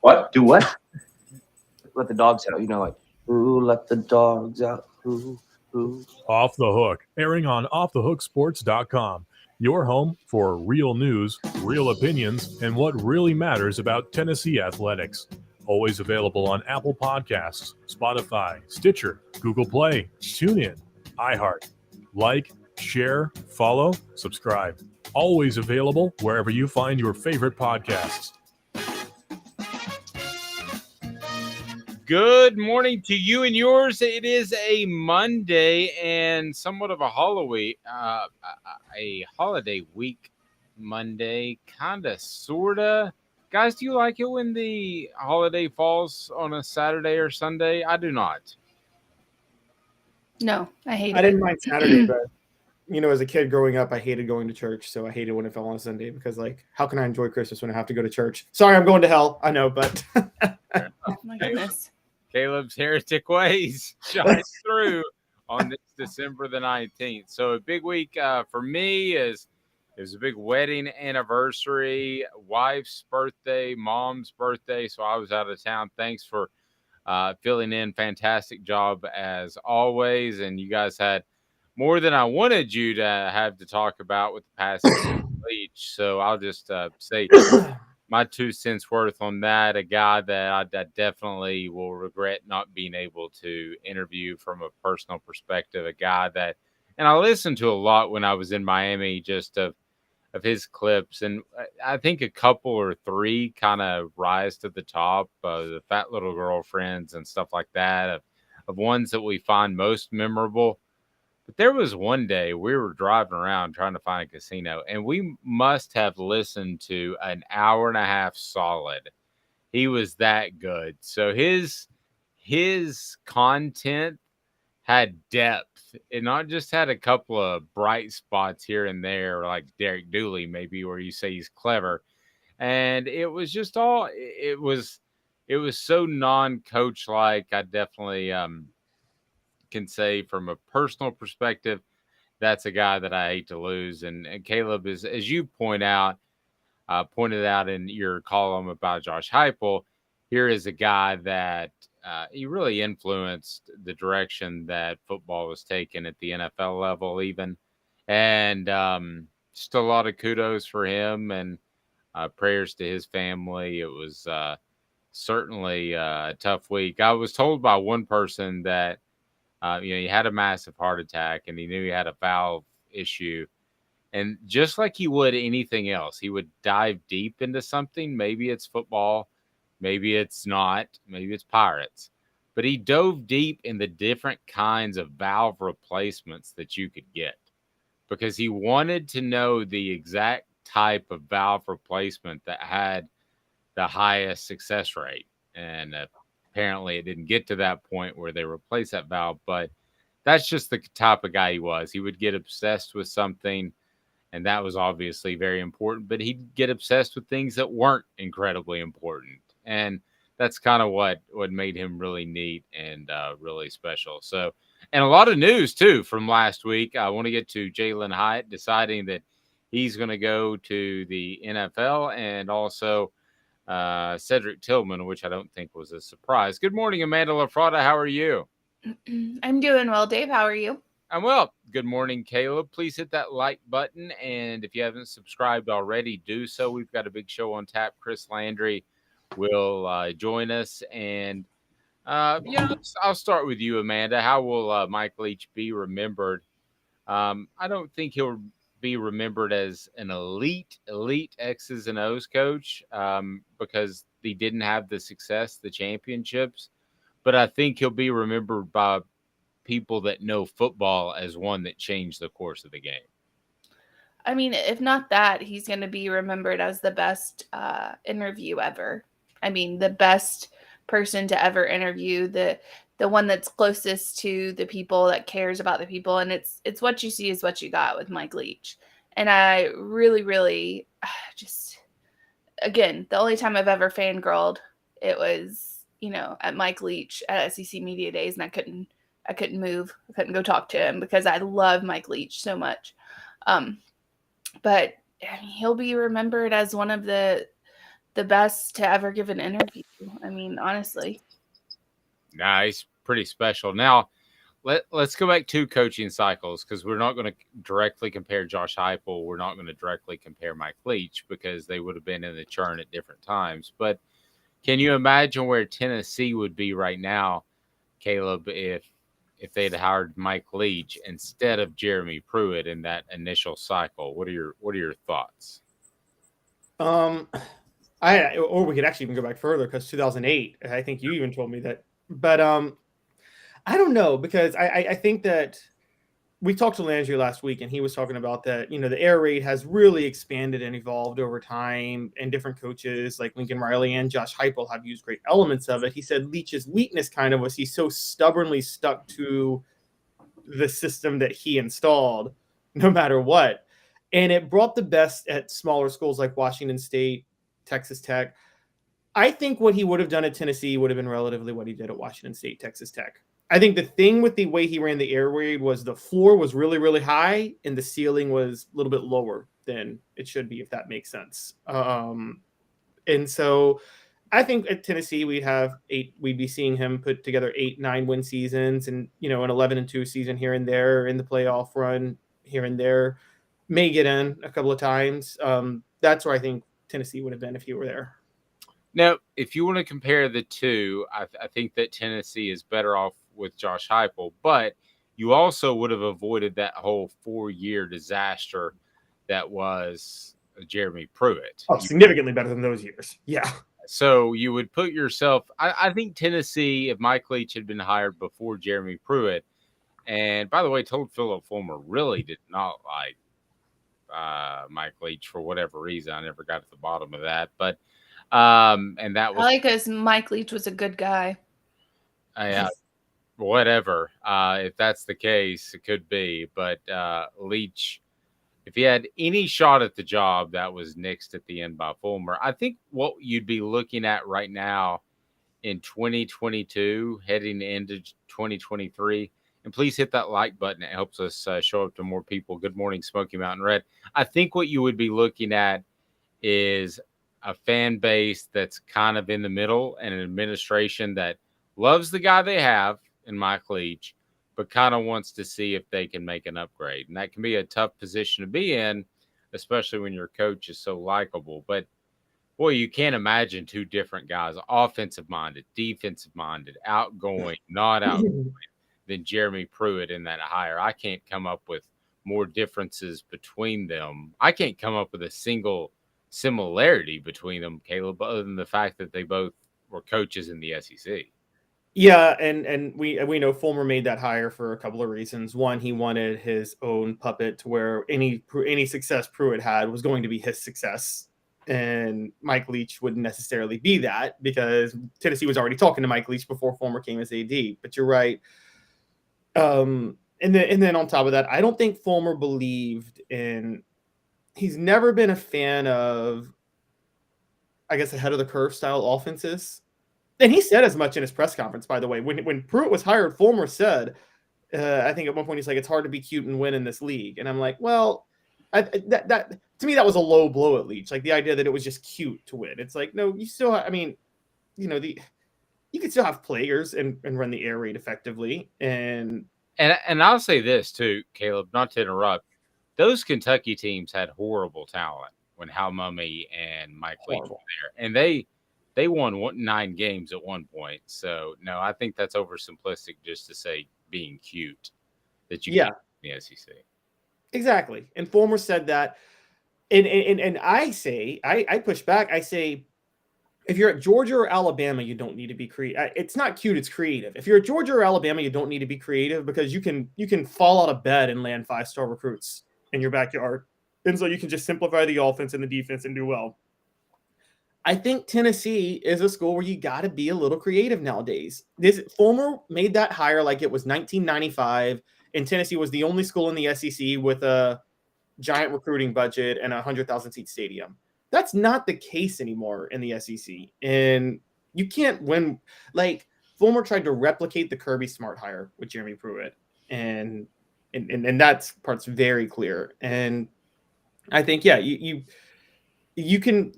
What? Do what? Let the dogs out. Like, ooh, let the dogs out. Ooh, ooh. Off the Hook, airing on offthehooksports.com. Your home for real news, real opinions, and what really matters about Tennessee athletics. Always available on Apple Podcasts, Spotify, Stitcher, Google Play, TuneIn, iHeart. Like, share, follow, subscribe. Always available wherever you find your favorite podcasts. Good morning to you and yours. It is a Monday and somewhat of a holiday week Monday, kind of, sort of. Guys, do you like it when the holiday falls on a Saturday or Sunday? I do not. No, I hate it. I didn't mind Saturday, but as a kid growing up, I hated going to church. So I hated when it fell on a Sunday because, how can I enjoy Christmas when I have to go to church? Sorry, I'm going to hell. I know, but Oh my goodness. Caleb's heretic ways shine through on this December the 19th. So a big week for me is a big wedding anniversary, wife's birthday, mom's birthday. So I was out of town. Thanks for filling in. Fantastic job as always. And you guys had more than I wanted you to have to talk about with the passing of Leach. So I'll just say my 2 cents worth on that. A guy that I definitely will regret not being able to interview from a personal perspective. A guy that, and I listened to a lot when I was in Miami, just of his clips. And I think a couple or three kind of rise to the top, the fat little girlfriends and stuff like that, of ones that we find most memorable. But there was one day we were driving around trying to find a casino, and we must have listened to an hour and a half solid. He was that good. So his content had depth. It not just had a couple of bright spots here and there, like Derek Dooley, maybe, where you say he's clever. And it was just all it was so non-coach like. I definitely can say from a personal perspective, that's a guy that I hate to lose. And Caleb is, as you pointed out in your column about Josh Heupel, here is a guy that he really influenced the direction that football was taken at the NFL level, even. And just a lot of kudos for him and prayers to his family. It was certainly a tough week. I was told by one person that he had a massive heart attack and he knew he had a valve issue. And just like he would anything else, he would dive deep into something. Maybe it's football, maybe it's not, maybe it's Pirates. But he dove deep in the different kinds of valve replacements that you could get because he wanted to know the exact type of valve replacement that had the highest success rate. And apparently it didn't get to that point where they replaced that valve, but that's just the type of guy he was. He would get obsessed with something, and that was obviously very important, but he'd get obsessed with things that weren't incredibly important. And that's kind of what made him really neat and really special. So, and a lot of news too from last week. I want to get to Jalen Hyatt deciding that he's going to go to the NFL, and also Cedric Tillman, which I don't think was a surprise. Good morning, Amanda LaFratta. How are you? I'm doing well, Dave. How are you? I'm well. Good morning, Caleb. Please hit that like button. And if you haven't subscribed already, do so. We've got a big show on tap. Coach Landry will join us. And, I'll start with you, Amanda. How will Mike Leach be remembered? I don't think he'll be remembered as an elite X's and O's coach because he didn't have the success, the championships. But I think he'll be remembered by people that know football as one that changed the course of the game. I mean, if not that, he's going to be remembered as the best interview ever. I mean, the best person to ever interview, the one that's closest to the people, that cares about the people. And it's what you see is what you got with Mike Leach. And I really, really just, again, the only time I've ever fangirled, it was, at Mike Leach at SEC Media Days, and I couldn't move. I couldn't go talk to him because I love Mike Leach so much. But I mean, he'll be remembered as one of the the best to ever give an interview. I mean, honestly. Nah, he's pretty special. Now, let's go back to coaching cycles, because we're not going to directly compare Josh Heupel. We're not going to directly compare Mike Leach, because they would have been in the churn at different times. But can you imagine where Tennessee would be right now, Caleb, if they'd hired Mike Leach instead of Jeremy Pruitt in that initial cycle? What are your thoughts? Or we could actually even go back further, because 2008, I think you even told me that. But I don't know, because I think that we talked to Landry last week, and he was talking about that, the air raid has really expanded and evolved over time, and different coaches like Lincoln Riley and Josh Heupel have used great elements of it. He said Leach's weakness kind of was he's so stubbornly stuck to the system that he installed no matter what. And it brought the best at smaller schools like Washington State, Texas Tech. I think what he would have done at Tennessee would have been relatively what he did at Washington State, Texas Tech. I think the thing with the way he ran the air raid was the floor was really, really high and the ceiling was a little bit lower than it should be, if that makes sense. And so I think at Tennessee we'd be seeing him put together 8-9 win seasons, and an 11-2 season here and there, in the playoff run here and there, may get in a couple of times. That's where I think Tennessee would have been if he were there. Now, if you want to compare the two, I think that Tennessee is better off with Josh Heupel, but you also would have avoided that whole 4-year disaster that was Jeremy Pruitt. Oh, significantly better than those years. Yeah. So you would put yourself, I think Tennessee, if Mike Leach had been hired before Jeremy Pruitt, and by the way, told Philip Fulmer really did not like Mike Leach for whatever reason. I never got to the bottom of that, but and that was, I like us. Mike Leach was a good guy. Whatever. If that's the case, it could be. But Leach, if he had any shot at the job, that was nixed at the end by Fulmer. I think what you'd be looking at right now in 2022, heading into 2023, and please hit that like button. It helps us show up to more people. Good morning, Smoky Mountain Red. I think what you would be looking at is a fan base that's kind of in the middle, and an administration that loves the guy they have in Mike Leach, but kind of wants to see if they can make an upgrade. And that can be a tough position to be in, especially when your coach is so likable. But boy, you can't imagine two different guys, offensive minded, defensive minded, outgoing, not outgoing, than Jeremy Pruitt in that hire. I can't come up with more differences between them. I can't come up with a single similarity between them, Caleb, other than the fact that they both were coaches in the SEC. Yeah, and we know Fulmer made that hire for a couple of reasons. One, he wanted his own puppet to where any success Pruitt had was going to be his success. And Mike Leach wouldn't necessarily be that, because Tennessee was already talking to Mike Leach before Fulmer came as AD. But you're right. And then on top of that, I don't think Fulmer believed in. He's never been a fan of, I guess, ahead of the curve style offenses. And he said as much in his press conference, by the way. When Pruitt was hired, Fulmer said, I think at one point he's like, it's hard to be cute and win in this league. And I'm like, well, that to me, that was a low blow at Leach. Like the idea that it was just cute to win. It's like, no, you still, you can still have players and run the air raid effectively. And I'll say this too, Caleb, not to interrupt. Those Kentucky teams had horrible talent when Hal Mumme and Mike Leach were there. And they won 9 games at one point. So, no, I think that's oversimplistic just to say being cute that you can't in the SEC. Exactly. And Fulmer said that. And I say, I push back. I say, if you're at Georgia or Alabama, you don't need to be creative. It's not cute, it's creative. If you're at Georgia or Alabama, you don't need to be creative, because you can fall out of bed and land 5-star recruits in your backyard. And so you can just simplify the offense and the defense and do well. I think Tennessee is a school where you got to be a little creative nowadays. Fulmer made that hire like it was 1995, and Tennessee was the only school in the SEC with a giant recruiting budget and a 100,000-seat stadium. That's not the case anymore in the SEC, and you can't win. Like Fulmer tried to replicate the Kirby Smart hire with Jeremy Pruitt, and that part's very clear. And I think, you can.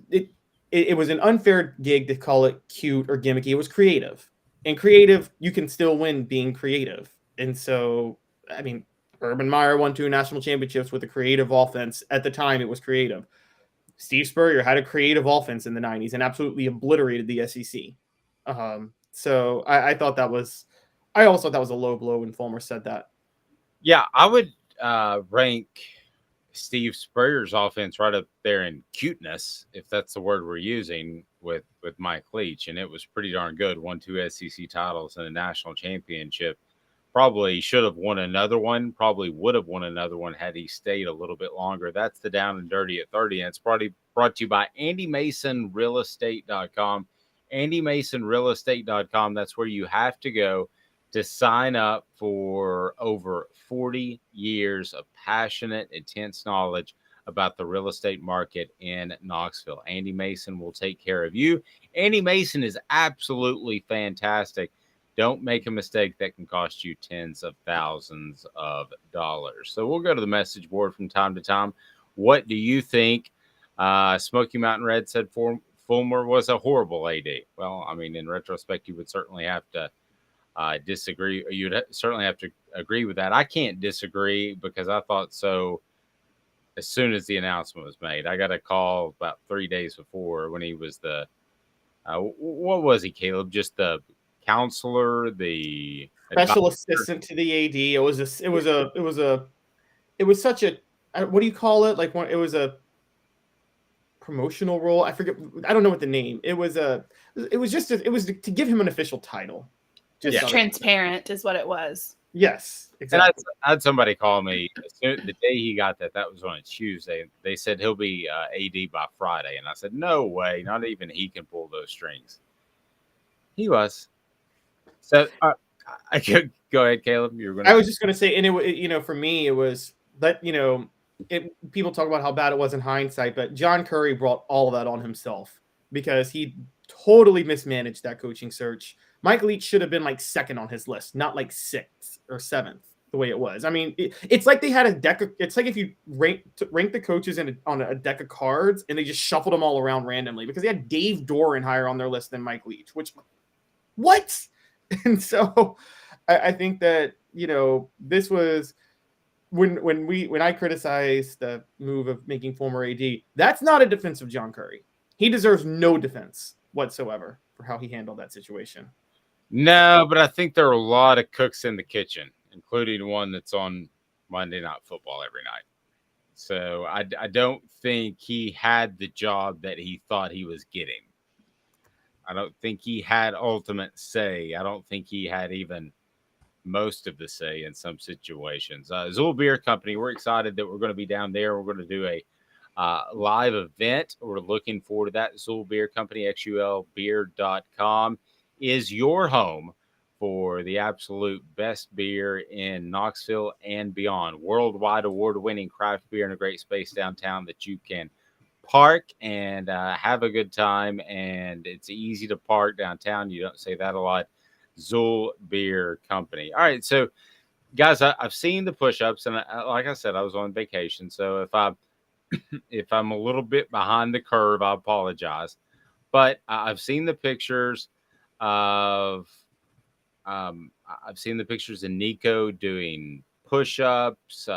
it was an unfair gig to call it cute or gimmicky. It was creative. And creative, you can still win being creative. And so, I mean, Urban Meyer won 2 national championships with a creative offense. At the time, it was creative. Steve Spurrier had a creative offense in the 90s and absolutely obliterated the SEC. So I thought that was – I also thought that was a low blow when Fulmer said that. Yeah, I would rank Steve Spurrier's offense right up there in cuteness, if that's the word we're using, with Mike Leach, and it was pretty darn good. Won 2 SEC titles and a national championship. Probably should have won another one. Probably would have won another one had he stayed a little bit longer. That's the Down and Dirty at 30, and it's brought to you by AndyMasonRealEstate.com. AndyMasonRealEstate.com. That's where you have to go to sign up for over 40 years of passionate, intense knowledge about the real estate market in Knoxville. Andy Mason will take care of you. Andy Mason is absolutely fantastic. Don't make a mistake that can cost you tens of thousands of dollars. So we'll go to the message board from time to time. What do you think? Smoky Mountain Red said Fulmer was a horrible AD. Well, I mean, in retrospect, you would certainly have to disagree. You'd certainly have to agree with that. I can't disagree because I thought so as soon as the announcement was made. I got a call about 3 days before when he was the what was he, Caleb? Just the counselor, the special advisor? assistant to the AD. It was such a, what do you call it? Like it was a promotional role. I forget. I don't know what the name. It was to give him an official title. Just transparent is what it was. Yes, exactly. And I had somebody call me the day he got that. That was on a Tuesday. They said he'll be AD by Friday, and I said, "No way! Not even he can pull those strings." He was. So I could go ahead, Caleb. You were going. I was just going to say, and it for me, it was that people talk about how bad it was in hindsight, but John Curry brought all of that on himself because he totally mismanaged that coaching search. Mike Leach should have been like second on his list, not like 6th or 7th, the way it was. I mean, it's like they had a deck of, it's like if you rank the coaches on a deck of cards and they just shuffled them all around randomly because they had Dave Doran higher on their list than Mike Leach, what? And so I think that, this was when I criticized the move of making Fulmer AD, that's not a defense of John Curry. He deserves no defense whatsoever for how he handled that situation. No, but I think there are a lot of cooks in the kitchen, including one that's on Monday Night Football every night. So I don't think he had the job that he thought he was getting. I don't think he had ultimate say. I don't think he had even most of the say in some situations. Zool Beer Company, we're excited that we're going to be down there. We're going to do a live event. We're looking forward to that. Zool Beer Company, xulbeer.com, is your home for the absolute best beer in Knoxville and beyond. Worldwide award-winning craft beer in a great space downtown that you can park and have a good time. And it's easy to park downtown. You don't say that a lot. Zool Beer Company. All right, so guys, I've seen the push-ups, and like I said, I was on vacation. So if I'm a little bit behind the curve, I apologize. But I've seen the pictures of Nico doing push-ups.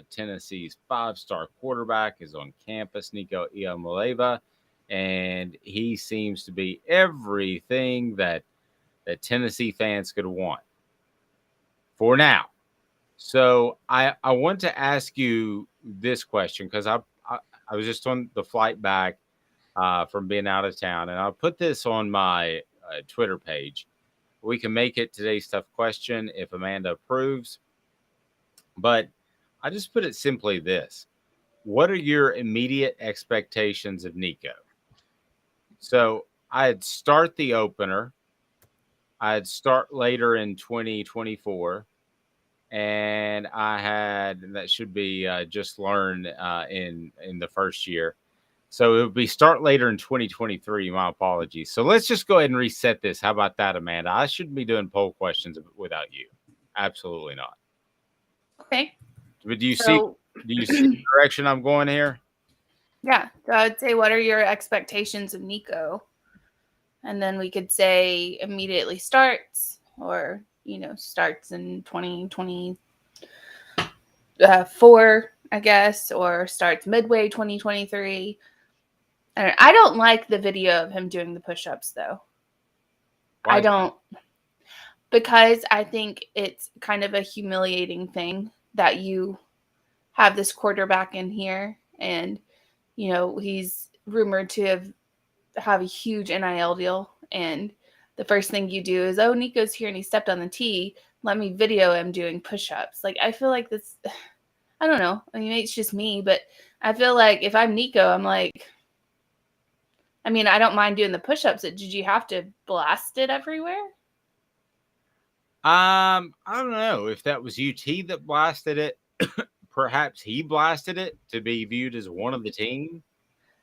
Tennessee's 5-star quarterback is on campus, Nico Iamaleava, and he seems to be everything that Tennessee fans could want for now. So I want to ask you this question because I was just on the flight back from being out of town, and I'll put this on my Twitter page. We can make it today's tough question if Amanda approves. But I just put it simply this. What are your immediate expectations of Nico? So I'd start the opener. I'd start later in 2024. And that should be just learn in the first year. So it would be start later in 2023. My apologies. So let's just go ahead and reset this. How about that, Amanda? I shouldn't be doing poll questions without you. Absolutely not. Okay. But do you see the direction I'm going here? Yeah. So I would say, what are your expectations of Nico? And then we could say immediately starts, or, starts in 2024, I guess, or starts midway 2023. I don't like the video of him doing the push-ups, though. Why? I don't, because I think it's kind of a humiliating thing that you have this quarterback in here, and he's rumored to have a huge NIL deal, and the first thing you do is, oh, Nico's here and he stepped on the tee, let me video him doing push-ups. Like, I feel like this, I don't know, I mean, it's just me, but I feel like if I'm Nico, I'm like, I mean, I don't mind doing the push-ups. Did you have to blast it everywhere? I don't know if that was UT that blasted it. Perhaps he blasted it to be viewed as one of the team.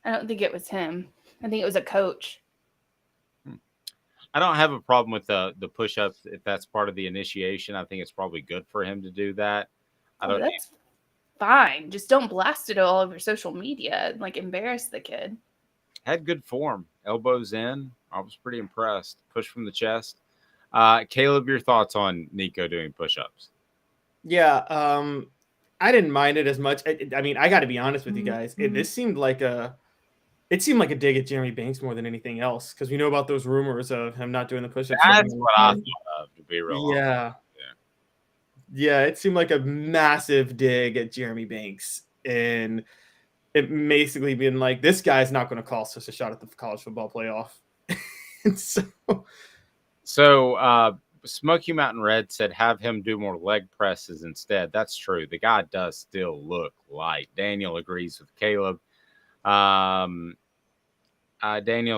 I don't think it was him. I think it was a coach. I don't have a problem with the push-ups if that's part of the initiation. I think it's probably good for him to do that. That's fine. Just don't blast it all over social media and like embarrass the kid. Had good form, elbows in. I was pretty impressed. Push from the chest. Caleb, your thoughts on Nico doing push-ups? Yeah, I didn't mind it as much. I mean, I got to be honest with you guys. This seemed like a dig at Jeremy Banks more than anything else, because we know about those rumors of him not doing the push-ups. That's what I thought of, to be real. Yeah, it seemed like a massive dig at Jeremy Banks, and it basically being like, this guy's not going to cost us a shot at the college football playoff. And so Smoky Mountain Red said have him do more leg presses instead. That's true. The guy does still look light. Daniel agrees with Caleb. Daniel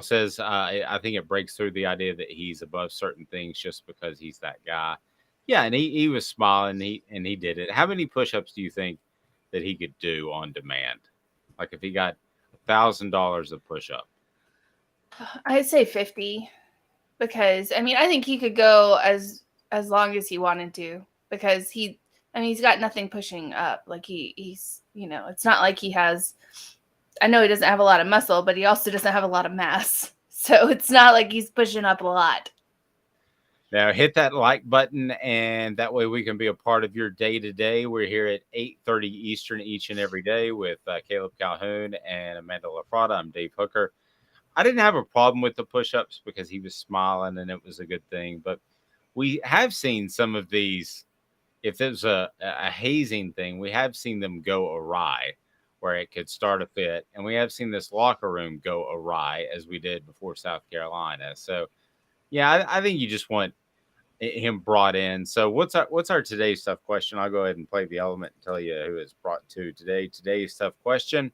says, I think it breaks through the idea that he's above certain things just because he's that guy. Yeah, and he was smiling, and he did it. How many push-ups do you think that he could do on demand? Like if he got $1,000 of push-up? I'd say 50, because I mean, I think he could go as long as he wanted to, because he's got nothing pushing up. Like he's it's not like he has. I know he doesn't have a lot of muscle, but he also doesn't have a lot of mass. So it's not like he's pushing up a lot. Now hit that like button, and that way we can be a part of your day-to-day. We're here at 8:30 Eastern each and every day with Caleb Calhoun and Amanda LaFratta. I'm Dave Hooker. I didn't have a problem with the push-ups because he was smiling and it was a good thing. But we have seen some of these, if there's a hazing thing, we have seen them go awry where it could start a fit. And we have seen this locker room go awry as we did before South Carolina. So, yeah, I think you just want him brought in. So what's our today's tough question? I'll go ahead and play the element and tell you who it's brought to today. Today's tough question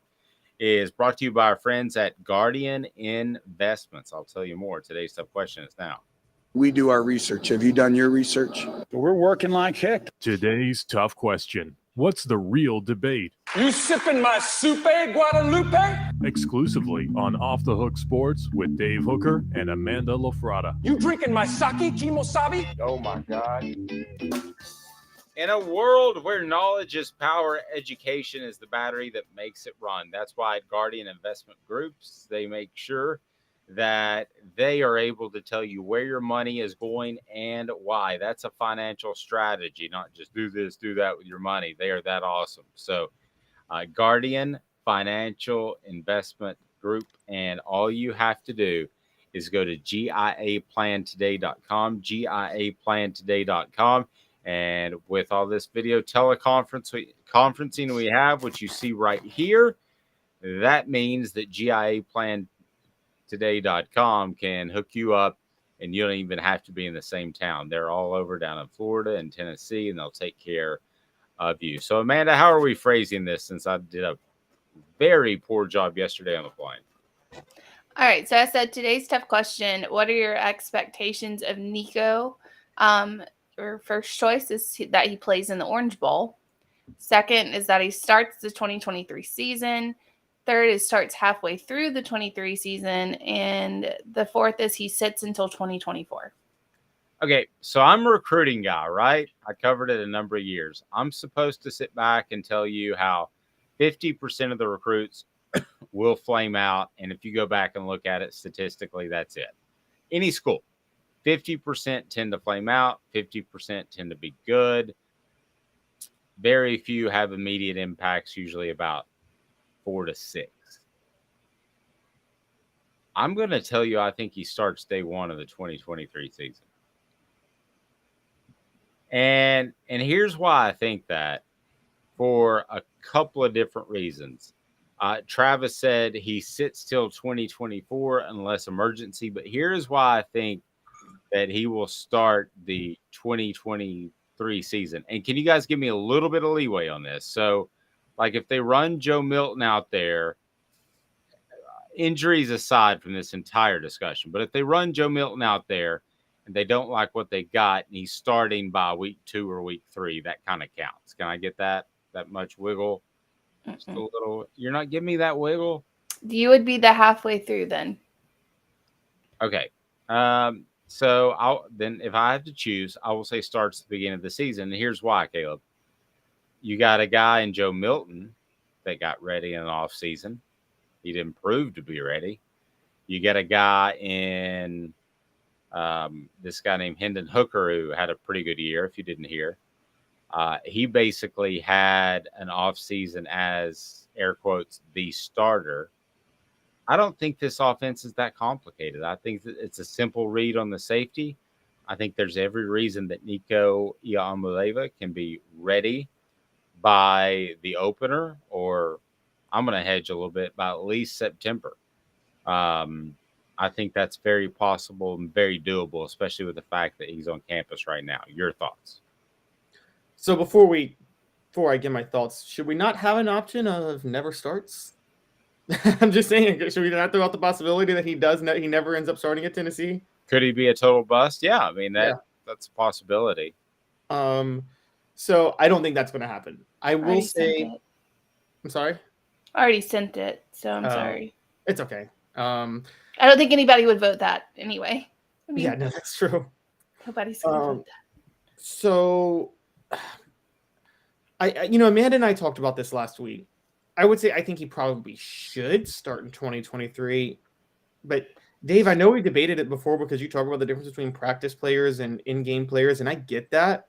is brought to you by our friends at Guardian Investments. I'll tell you more. Today's tough question is now. We do our research. Have you done your research? We're working like heck. Today's tough question. What's the real debate? You sipping my soupe, Guadalupe? Exclusively on Off the Hook Sports with Dave Hooker and Amanda LaFratta. You drinking my sake, Kimosabi? Oh my God. In a world where knowledge is power, education is the battery that makes it run. That's why at Guardian Investment Groups, they make sure that they are able to tell you where your money is going and why. That's a financial strategy, not just do this, do that with your money. They are that awesome. So Guardian Financial Investment Group, and all you have to do is go to GIAplantoday.com, GIAplantoday.com. And with all this video conferencing we have, which you see right here, that means that GIAplantoday.com can hook you up, and you don't even have to be in the same town. They're all over down in Florida and Tennessee, and they'll take care of you. So, Amanda, how are we phrasing this, since I did a very poor job yesterday on the flying? All right. So I said today's tough question. What are your expectations of Nico? Your first choice is that he plays in the Orange Bowl. Second is that he starts the 2023 season. Third is starts halfway through the 23 season. And the fourth is he sits until 2024. Okay, so I'm a recruiting guy, right? I covered it a number of years. I'm supposed to sit back and tell you how 50% of the recruits will flame out. And if you go back and look at it statistically, that's it. Any school, 50% tend to flame out, 50% tend to be good. Very few have immediate impacts, usually about 4 to 6. I'm going to tell you, I think he starts day one of the 2023 season. And here's why I think that, for a couple of different reasons. Travis said he sits till 2024 unless emergency, but here's why I think that he will start the 2023 season. And can you guys give me a little bit of leeway on this? So, like, if they run Joe Milton out there, injuries aside from this entire discussion, but if they run Joe Milton out there and they don't like what they got and he's starting by week 2 or week 3, that kind of counts. Can I get that much wiggle? Just a little. You're not giving me that wiggle? You would be the halfway through then. Okay. So if I have to choose, I will say starts at the beginning of the season. And here's why, Caleb. You got a guy in Joe Milton that got ready in the offseason. He didn't prove to be ready. You get a guy in this guy named Hendon Hooker, who had a pretty good year, if you didn't hear. He basically had an offseason as, air quotes, the starter. I don't think this offense is that complicated. I think that it's a simple read on the safety. I think there's every reason that Nico Iamaleava can be ready by the opener, or I'm going to hedge a little bit, by at least September. I think that's very possible and very doable, especially with the fact that he's on campus right now. Your thoughts? So before I give my thoughts, should we not have an option of never starts? I'm just saying, should we not throw out the possibility that he never ends up starting at Tennessee? Could he be a total bust? Yeah, I mean that's a possibility. So I don't think that's going to happen. I will say, I'm sorry. I already sent it, so I'm sorry. It's okay. I don't think anybody would vote that anyway. I mean, yeah, no, that's true. Nobody's going to vote that. So, Amanda and I talked about this last week. I would say I think he probably should start in 2023. But, Dave, I know we debated it before because you talk about the difference between practice players and in-game players, and I get that.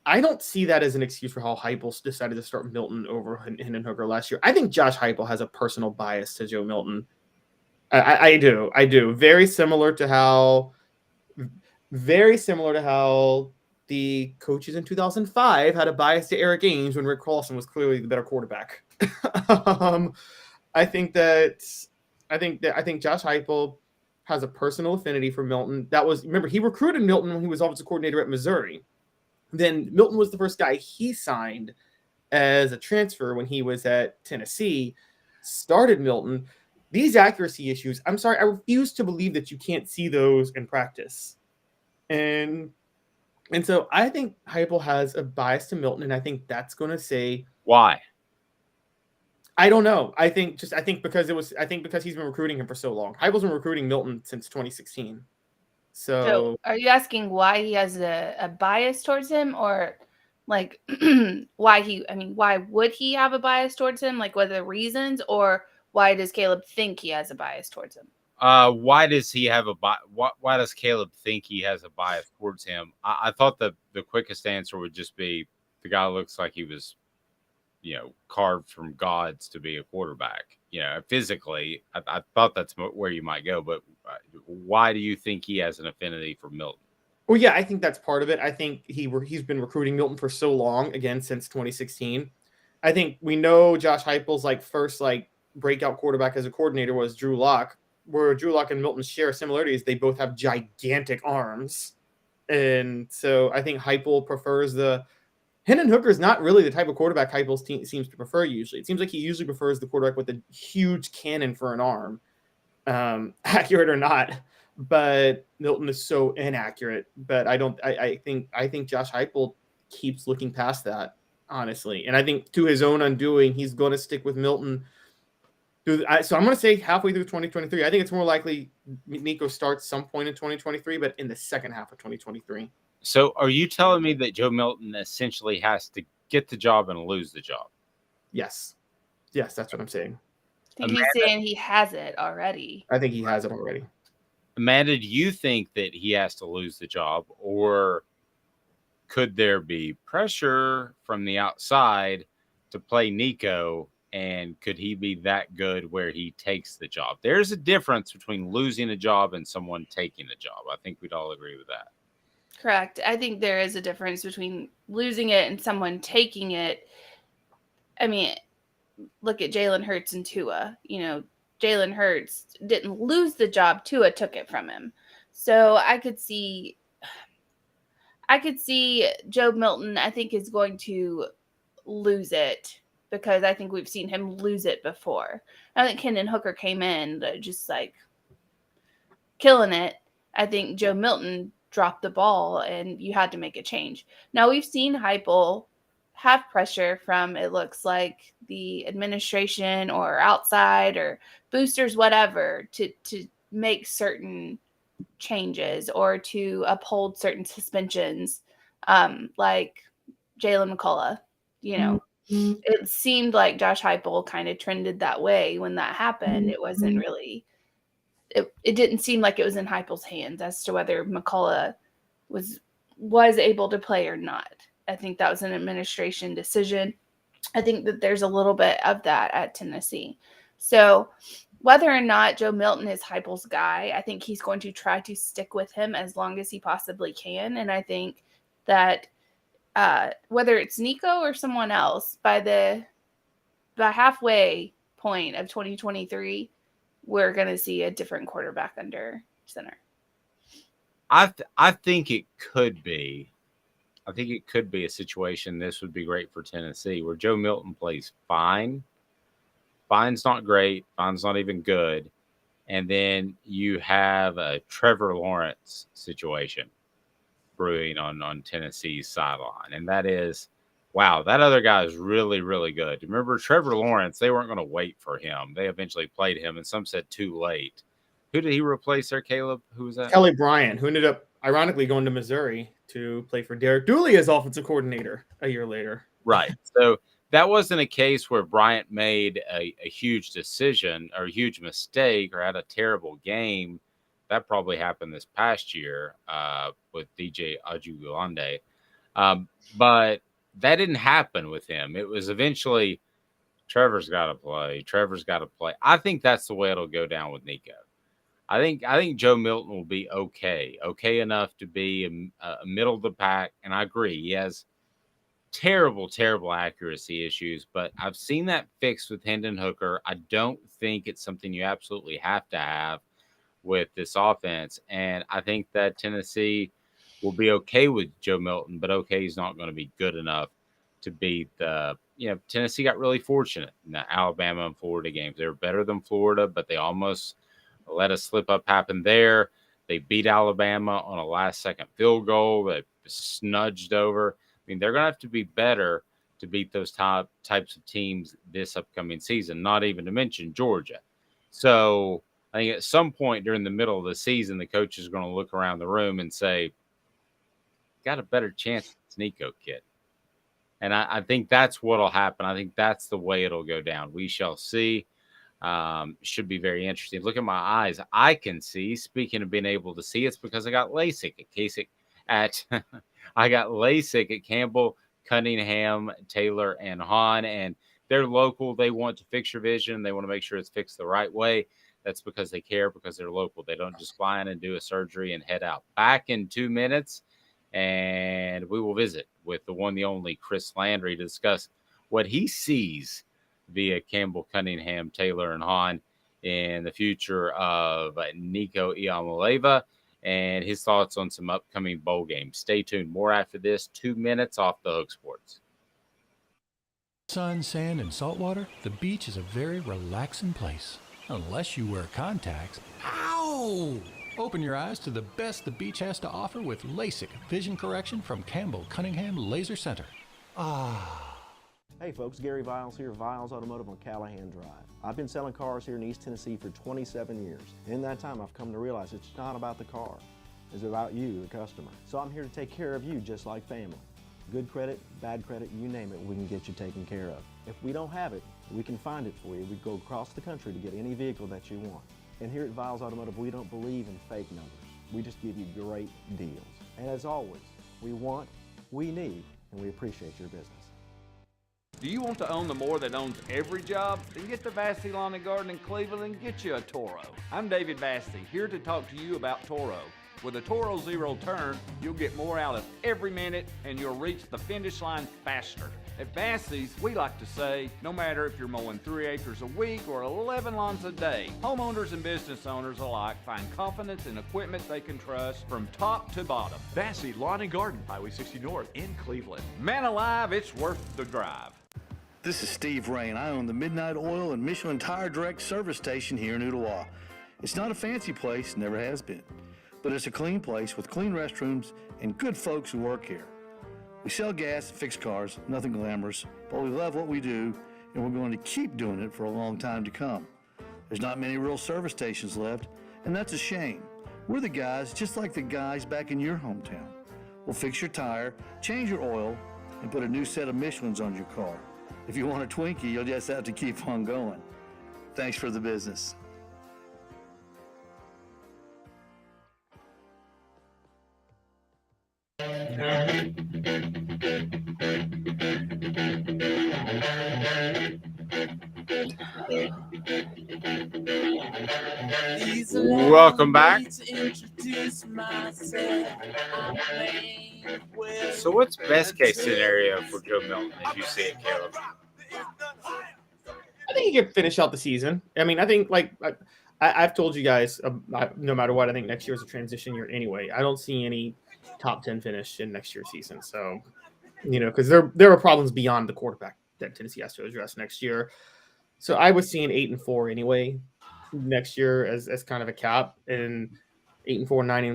I don't see that as an excuse for how Heupel decided to start Milton over Hendon Hooker last year. I think Josh Heupel has a personal bias to Joe Milton. I do. Very similar to how the coaches in 2005 had a bias to Eric Ames when Rick Carlson was clearly the better quarterback. I think Josh Heupel has a personal affinity for Milton. Remember, he recruited Milton when he was offensive coordinator at Missouri. Then Milton was the first guy he signed as a transfer when he was at Tennessee, started Milton. These accuracy issues, I'm sorry, I refuse to believe that you can't see those in practice. And so I think Heupel has a bias to Milton, and I think that's going to say why. I don't know. I think because he's been recruiting him for so long. Heupel's been recruiting Milton since 2016. So are you asking why he has a bias towards him, or like why would he have a bias towards him? Like, what are the reasons, or why does Caleb think he has a bias towards him? Why does he have a bias? Why does Caleb think he has a bias towards him? I thought the quickest answer would just be the guy looks like he was, carved from gods to be a quarterback. Physically, I thought that's where you might go. But why do you think he has an affinity for Milton? Well, yeah, I think that's part of it. I think he's been recruiting Milton for so long, again, since 2016. I think we know Josh Heupel's first breakout quarterback as a coordinator was Drew Lock, where Drew Lock and Milton share similarities. They both have gigantic arms. And so I think Heupel prefers Hendon Hooker is not really the type of quarterback Heupel seems to prefer usually. It seems like he usually prefers the quarterback with a huge cannon for an arm, accurate or not. But Milton is so inaccurate. But I think Josh Heupel keeps looking past that, honestly. And I think to his own undoing, he's going to stick with Milton. So I'm going to say halfway through 2023. I think it's more likely Nico starts some point in 2023, but in the second half of 2023. So are you telling me that Joe Milton essentially has to get the job and lose the job? Yes. Yes, that's what I'm saying. think he's saying he has it already. I think he has it already. Amanda, do you think that he has to lose the job, or could there be pressure from the outside to play Nico, and could he be that good where he takes the job? There's a difference between losing a job and someone taking a job. I think we'd all agree with that. Correct. I think there is a difference between losing it and someone taking it. I mean, look at Jalen Hurts and Tua. Jalen Hurts didn't lose the job. Tua took it from him. So I could see Joe Milton, I think, is going to lose it because I think we've seen him lose it before. I think Hendon Hooker came in just like killing it. I think Joe Milton dropped the ball and you had to make a change. Now we've seen Heupel have pressure from, it looks like, the administration or outside or boosters, whatever, to make certain changes or to uphold certain suspensions, like Jalen McCullough. It seemed like Josh Heupel kind of trended that way when that happened. It wasn't really, it didn't seem like it was in Heupel's hands as to whether McCullough was able to play or not. I think that was an administration decision. I think that there's a little bit of that at Tennessee. So whether or not Joe Milton is Heupel's guy, I think he's going to try to stick with him as long as he possibly can. And I think that whether it's Nico or someone else, by halfway point of 2023, we're going to see a different quarterback under center. I think it could be. I think it could be a situation. This would be great for Tennessee, where Joe Milton plays fine. Fine's not great. Fine's not even good. And then you have a Trevor Lawrence situation brewing on Tennessee's sideline. And that is, wow, that other guy is really, really good. Remember, Trevor Lawrence, they weren't going to wait for him. They eventually played him, and some said too late. Who did he replace there, Caleb? Who was that? Kelly Bryant, who ended up, ironically, going to Missouri to play for Derek Dooley as offensive coordinator a year later. Right. So that wasn't a case where Bryant made a huge decision or a huge mistake or had a terrible game. That probably happened this past year with DJ Ajugulande. But that didn't happen with him. It was eventually Trevor's got to play. Trevor's got to play. I think that's the way it'll go down with Nico. I think Joe Milton will be okay enough to be a middle of the pack. And I agree, he has terrible accuracy issues, but I've seen that fixed with Hendon Hooker. I don't think it's something you absolutely have to have with this offense. And I think that Tennessee will be okay with Joe Milton, but okay, he's not going to be good enough to beat Tennessee got really fortunate in the Alabama and Florida games. They were better than Florida, but they almost let a slip up happen there. They beat Alabama on a last-second field goal. They snudged over. I mean, they're going to have to be better to beat those types of teams this upcoming season, not even to mention Georgia. So I think at some point during the middle of the season, the coach is going to look around the room and say, got a better chance with this Nico kid. And I think that's what will happen. I think that's the way it'll go down. We shall see. Should be very interesting. Look at my eyes. I can see. Speaking of being able to see, it's because I got LASIK I got LASIK at Campbell, Cunningham, Taylor, and Hahn, and they're local. They want to fix your vision. They want to make sure it's fixed the right way. That's because they care, because they're local. They don't just fly in and do a surgery and head out. Back in 2 minutes, and we will visit with the one, the only Chris Landry to discuss what he sees via Campbell, Cunningham, Taylor, and Hahn in the future of Nico Iamaleava and his thoughts on some upcoming bowl games. Stay tuned. More after this. 2 minutes off the Hook Sports. Sun, sand, and salt water, the beach is a very relaxing place. Unless you wear contacts. Ow! Open your eyes to the best the beach has to offer with LASIK vision correction from Campbell Cunningham Laser Center. Hey folks, Gary Viles here, Viles Automotive on Callahan Drive. I've been selling cars here in East Tennessee for 27 years. In that time, I've come to realize it's not about the car. It's about you, the customer. So I'm here to take care of you just like family. Good credit, bad credit, you name it, we can get you taken care of. If we don't have it, We can find it for you. We go across the country to get any vehicle that you want. And here at Viles Automotive, we don't believe in fake numbers. We just give you great deals. And as always, we want, we need, and we appreciate your business. Do you want to own the more that owns every job? Then get to Vassey Lawn and Garden in Cleveland and get you a Toro. I'm David Vassey, here to talk to you about Toro. With a Toro Zero Turn, you'll get more out of every minute and you'll reach the finish line faster. At Vassey's, we like to say, no matter if you're mowing 3 acres a week or 11 lawns a day, homeowners and business owners alike find confidence in equipment they can trust from top to bottom. Vassey Lawn and Garden, Highway 60 North in Cleveland. Man alive, it's worth the drive. This is Steve Rain. I own the Midnight Oil and Michelin Tire Direct service station here in Ottawa. It's not a fancy place, never has been, but it's a clean place with clean restrooms and good folks who work here. We sell gas and fix cars, nothing glamorous, but we love what we do, and we're going to keep doing it for a long time to come. There's not many real service stations left, and that's a shame. We're the guys just like the guys back in your hometown. We'll fix your tire, change your oil, and put a new set of Michelins on your car. If you want a Twinkie, you'll just have to keep on going. Thanks for the business. Welcome back. So what's best case scenario for Joe Milton as you see it, Caleb? I think he could finish out the season. I mean, I think I've told you guys, no matter what, I think next year is a transition year anyway. I don't see any top 10 finish in next year's season. So, because there are problems beyond the quarterback that Tennessee has to address next year. So I was seeing 8-4 anyway next year as kind of a cap, and 8-4,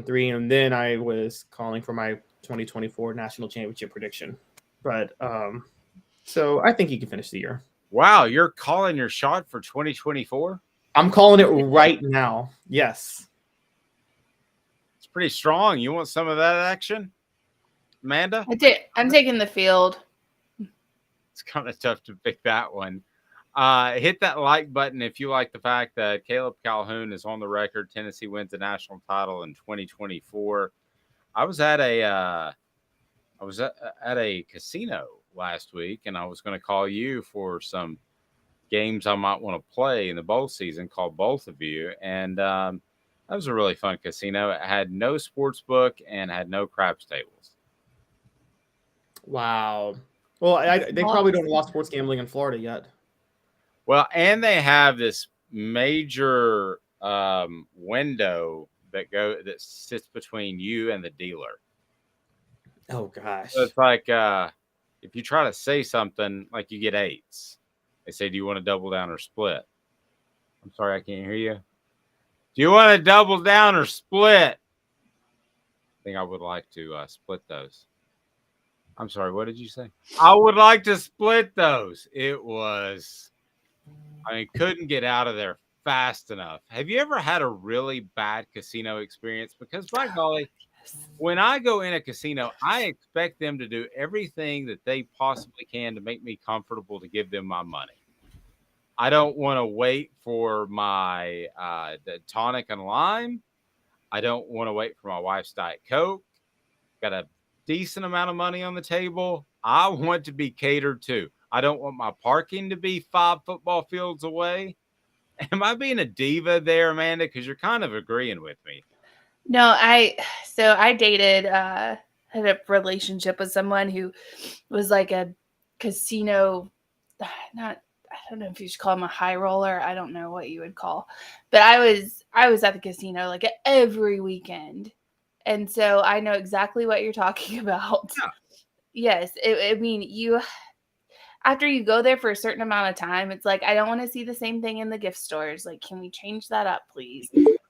9-3, and then I was calling for my 2024 national championship prediction. But so I think he can finish the year. Wow, you're calling your shot for 2024? I'm calling it right now. Yes. It's pretty strong. You want some of that action, Amanda? I'm taking the field. It's kind of tough to pick that one. Hit that like button if you like the fact that Caleb Calhoun is on the record. Tennessee wins the national title in 2024. I was at a casino last week, and I was going to call you for some games I might want to play in the bowl season. Call both of you, and that was a really fun casino. It had no sports book and had no craps tables. Wow. Well, they probably don't allow sports gambling in Florida yet. Well, and they have this major window that sits between you and the dealer. Oh gosh! So it's like if you try to say something, like you get 8s. They say, "Do you want to double down or split?" I'm sorry, I can't hear you. Do you want to double down or split? I think I would like to split those. I'm sorry, what did you say? I would like to split those. Couldn't get out of there fast enough. Have you ever had a really bad casino experience? Because by golly, when I go in a casino, I expect them to do everything that they possibly can to make me comfortable to give them my money. I don't want to wait for my the tonic and lime. I don't want to wait for my wife's Diet Coke. Got a decent amount of money on the table. I want to be catered to. I don't want my parking to be 5 football fields away. Am I being a diva there, Amanda? Because you're kind of agreeing with me. No, I dated, had a relationship with someone who was like a casino, I don't know if you should call him a high roller. I don't know what you would call, but I was at the casino like every weekend. And so I know exactly what you're talking about. Yeah. Yes. After you go there for a certain amount of time, it's like, I don't want to see the same thing in the gift stores. Like, can we change that up, please?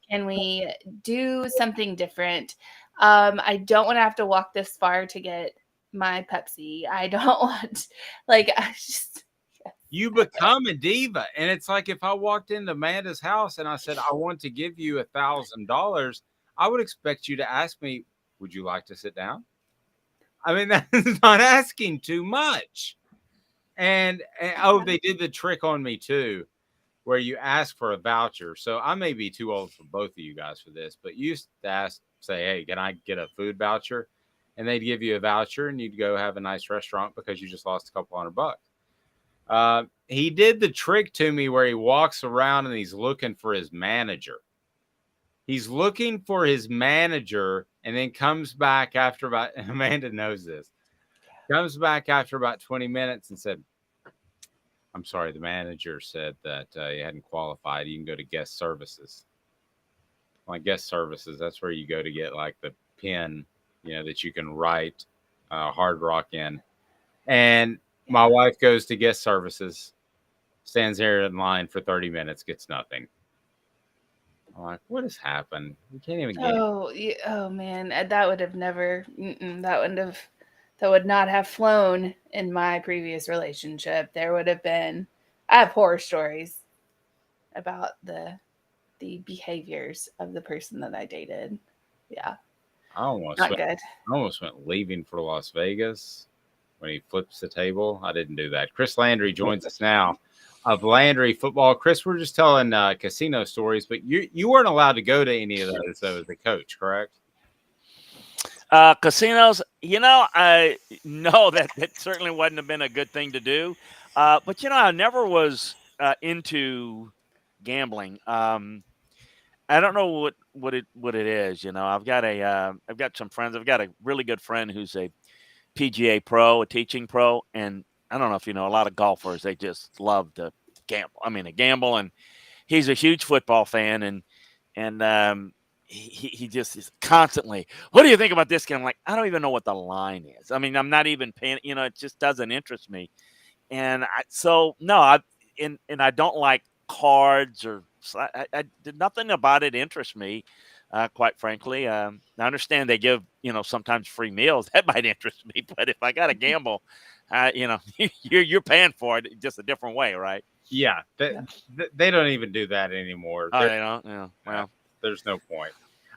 Can we do something different? I don't want to have to walk this far to get my Pepsi. I don't want, You become a diva. And it's like if I walked into Amanda's house and I said, I want to give you $1,000, I would expect you to ask me, would you like to sit down? I mean, that's not asking too much. And they did the trick on me too, where you ask for a voucher. So I may be too old for both of you guys for this, but you used to ask, say, hey, can I get a food voucher? And they'd give you a voucher and you'd go have a nice restaurant because you just lost a couple $100. He did the trick to me where he walks around and he's looking for his manager. He's looking for his manager and then comes back after about, Amanda knows this, comes back after about 20 minutes and said, I'm sorry, the manager said that you hadn't qualified. You can go to guest services. Like guest services, that's where you go to get like the pen, that you can write Hard Rock in. And my wife goes to guest services, stands there in line for 30 minutes, gets nothing. I'm like, what has happened? You can't even get Oh man, that would have never. That would not have flown in my previous relationship. There would have been. I have horror stories about the behaviors of the person that I dated. Yeah, I almost went leaving for Las Vegas when he flips the table. I didn't do that. Chris Landry joins us now of Landry Football. Chris, we're just telling casino stories, but you weren't allowed to go to any of those as the coach, correct? Casinos, I know that certainly wouldn't have been a good thing to do. But I never was into gambling. I don't know what it is. I've got some friends. I've got a really good friend who's a PGA pro, a teaching pro, and I don't know if you know, a lot of golfers, they just love to gamble. I mean, they gamble, and he's a huge football fan, and he just is constantly, what do you think about this game? I'm like, I don't even know what the line is. I mean, I'm not even paying, it just doesn't interest me. And I don't like cards or I did nothing about it interest me. Quite frankly, I understand they give, sometimes free meals that might interest me, but if I got to gamble, you're paying for it just a different way, right? Yeah. They don't even do that anymore. Oh, they don't? Yeah. Well, there's no point.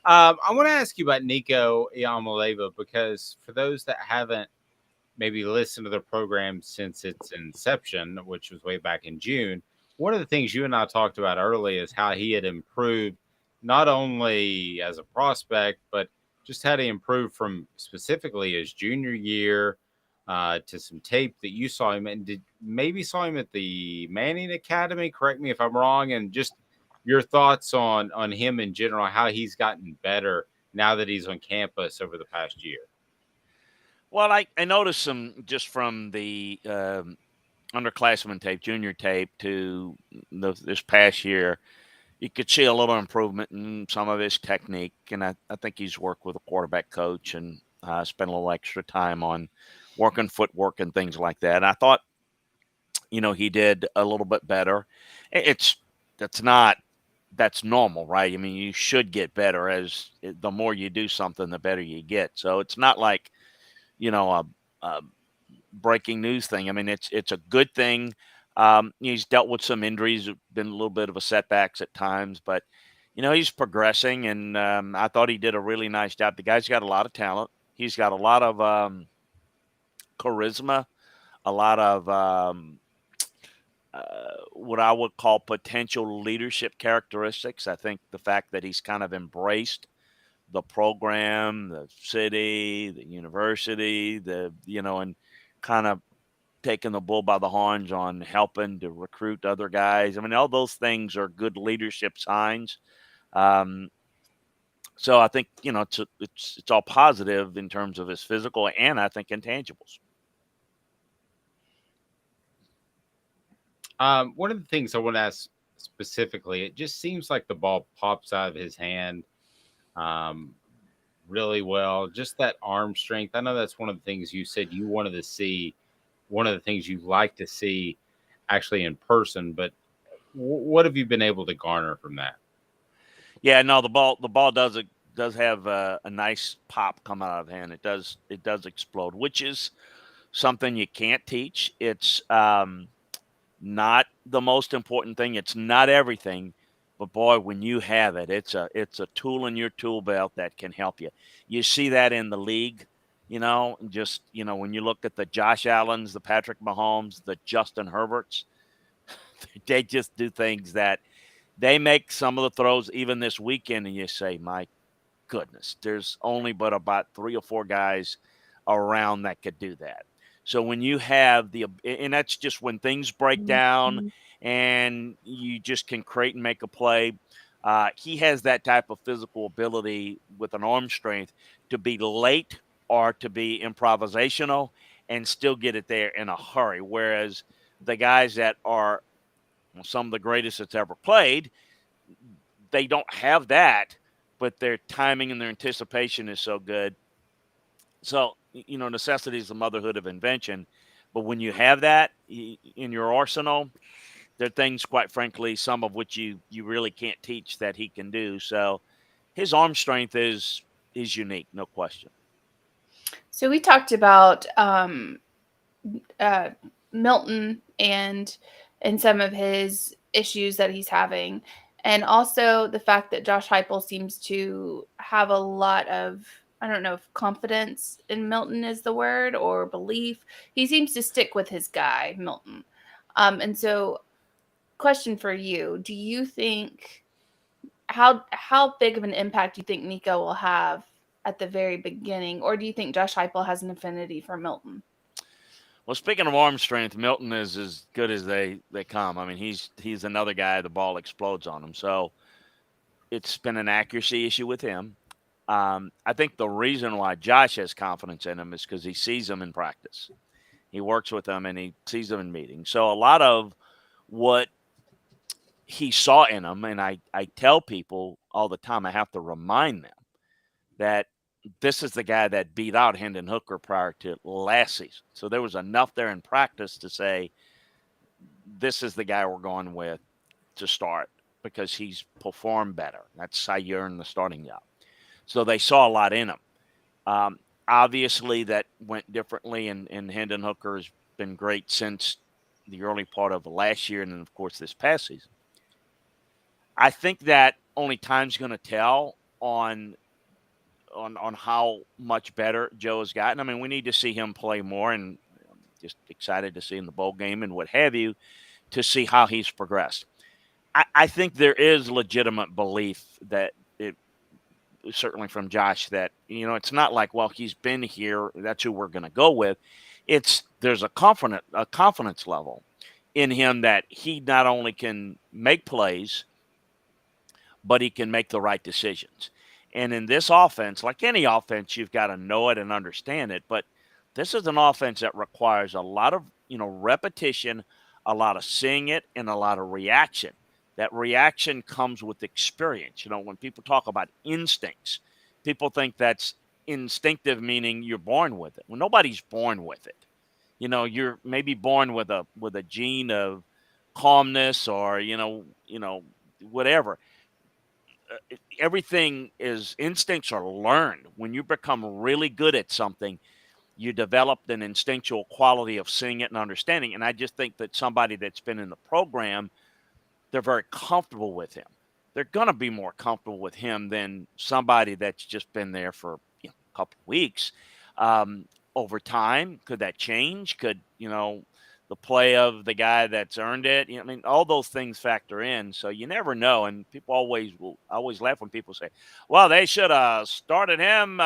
I want to ask you about Nico Yamaleva, because for those that haven't maybe listened to the program since its inception, which was way back in June, one of the things you and I talked about early is how he had improved not only as a prospect, but just how he improved from specifically his junior year to some tape that you saw him and saw him at the Manning Academy. Correct me if I'm wrong. And just your thoughts on him in general, how he's gotten better now that he's on campus over the past year. Well, I noticed some just from the underclassmen tape, junior tape to this past year. You could see a little improvement in some of his technique, and I think he's worked with a quarterback coach and spent a little extra time on working footwork and things like that. And I thought, he did a little bit better. That's normal, right? I mean, you should get better the more you do something, the better you get. So it's not like, a breaking news thing. I mean, it's a good thing. He's dealt with some injuries, been a little bit of a setbacks at times, but he's progressing, and I thought he did a really nice job. The guy's got a lot of talent. He's got a lot of charisma, a lot of what I would call potential leadership characteristics. I think the fact that he's kind of embraced the program, the city, the university, and kind of taking the bull by the horns on helping to recruit other guys. I mean, all those things are good leadership signs. So I think, it's all positive in terms of his physical and I think intangibles. One of the things I want to ask specifically, it just seems like the ball pops out of his hand really well. Just that arm strength. I know that's one of the things you said you wanted to see. One of the things you like to see actually in person, but what have you been able to garner from that? Yeah, no, the ball does have a nice pop come out of the hand. It does explode, which is something you can't teach. It's not the most important thing. It's not everything, but boy, when you have it, it's a tool in your tool belt that can help you. You see that in the league. And just, when you look at the Josh Allens, the Patrick Mahomes, the Justin Herberts, they just do things that they make some of the throws even this weekend, and you say, my goodness, there's only but about 3 or 4 guys around that could do that. So when you have and that's just when things break down and you just can create and make a play. He has that type of physical ability with an arm strength to be late or to be improvisational and still get it there in a hurry. Whereas the guys that are some of the greatest that's ever played, they don't have that, but their timing and their anticipation is so good. So, necessity is the motherhood of invention. But when you have that in your arsenal, there are things, quite frankly, some of which you really can't teach that he can do. So his arm strength is unique, no question. So we talked about Milton and some of his issues that he's having, and also the fact that Josh Heupel seems to have a lot of, I don't know if confidence in Milton is the word, or belief. He seems to stick with his guy, Milton. And so, question for you: do you think how big of an impact do you think Nico will have at the very beginning, or do you think Josh Heupel has an affinity for Milton? Well, speaking of arm strength, Milton is as good as they come. I mean, he's another guy, the ball explodes on him. So it's been an accuracy issue with him. I think the reason why Josh has confidence in him is because he sees him in practice. He works with them and he sees them in meetings. So a lot of what he saw in him, and I tell people all the time, I have to remind them that this is the guy that beat out Hendon Hooker prior to last season. So there was enough there in practice to say, this is the guy we're going with to start because he's performed better. That's how you earn the starting job. So they saw a lot in him. Obviously, that went differently, and Hendon Hooker has been great since the early part of last year and then, of course, this past season. I think that only time's going to tell on how much better Joe has gotten. I mean, we need to see him play more, and I'm just excited to see in the bowl game and what have you to see how he's progressed. I think there is legitimate belief that certainly from Josh that, it's not like, well, he's been here, that's who we're going to go with. There's a confidence level in him that he not only can make plays, but he can make the right decisions. And in this offense, like any offense, you've got to know it and understand it. But this is an offense that requires a lot of, repetition, a lot of seeing it, and a lot of reaction. That reaction comes with experience. When people talk about instincts, people think that's instinctive, meaning you're born with it. Well, nobody's born with it. You're maybe born with a gene of calmness or, whatever. Everything is instincts are learned. When you become really good at something, you develop an instinctual quality of seeing it and understanding. And I just think that somebody that's been in the program, they're very comfortable with him. They're going to be more comfortable with him than somebody that's just been there for a couple of weeks. Over time, could that change? Could, the play of the guy that's earned it? All those things factor in. So you never know. And people always laugh when people say, well, they should have started him,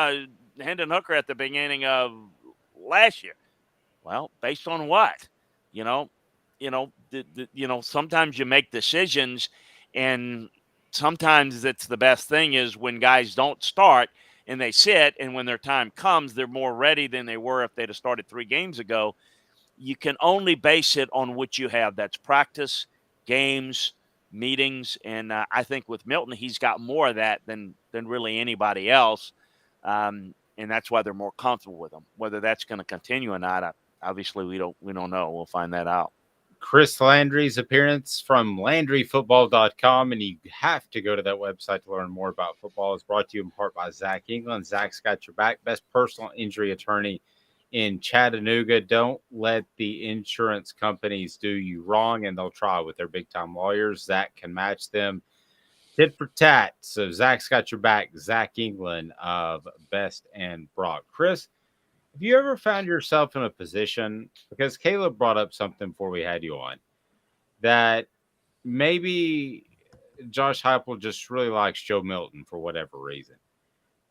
Hendon Hooker, at the beginning of last year. Well, based on what? Sometimes you make decisions, and sometimes it's the best thing is when guys don't start and they sit, and when their time comes, they're more ready than they were if they'd have started 3 games ago. You can only base it on what you have. That's practice, games, meetings, and I think with Milton, he's got more of that than really anybody else, and that's why they're more comfortable with him. Whether that's going to continue or not, obviously we don't know. We'll find that out. Chris Landry's appearance from LandryFootball.com, and you have to go to that website to learn more about football. It's brought to you in part by Zach England. Zach's got your back. Best personal injury attorney in Chattanooga. Don't let the insurance companies do you wrong, and they'll try with their big-time lawyers. Zach can match them tit for tat. So Zach's got your back. Zach England of Best and Brock. Chris, Have you ever found yourself in a position, because Caleb brought up something before we had you on, that maybe Josh Heupel just really likes Joe Milton for whatever reason?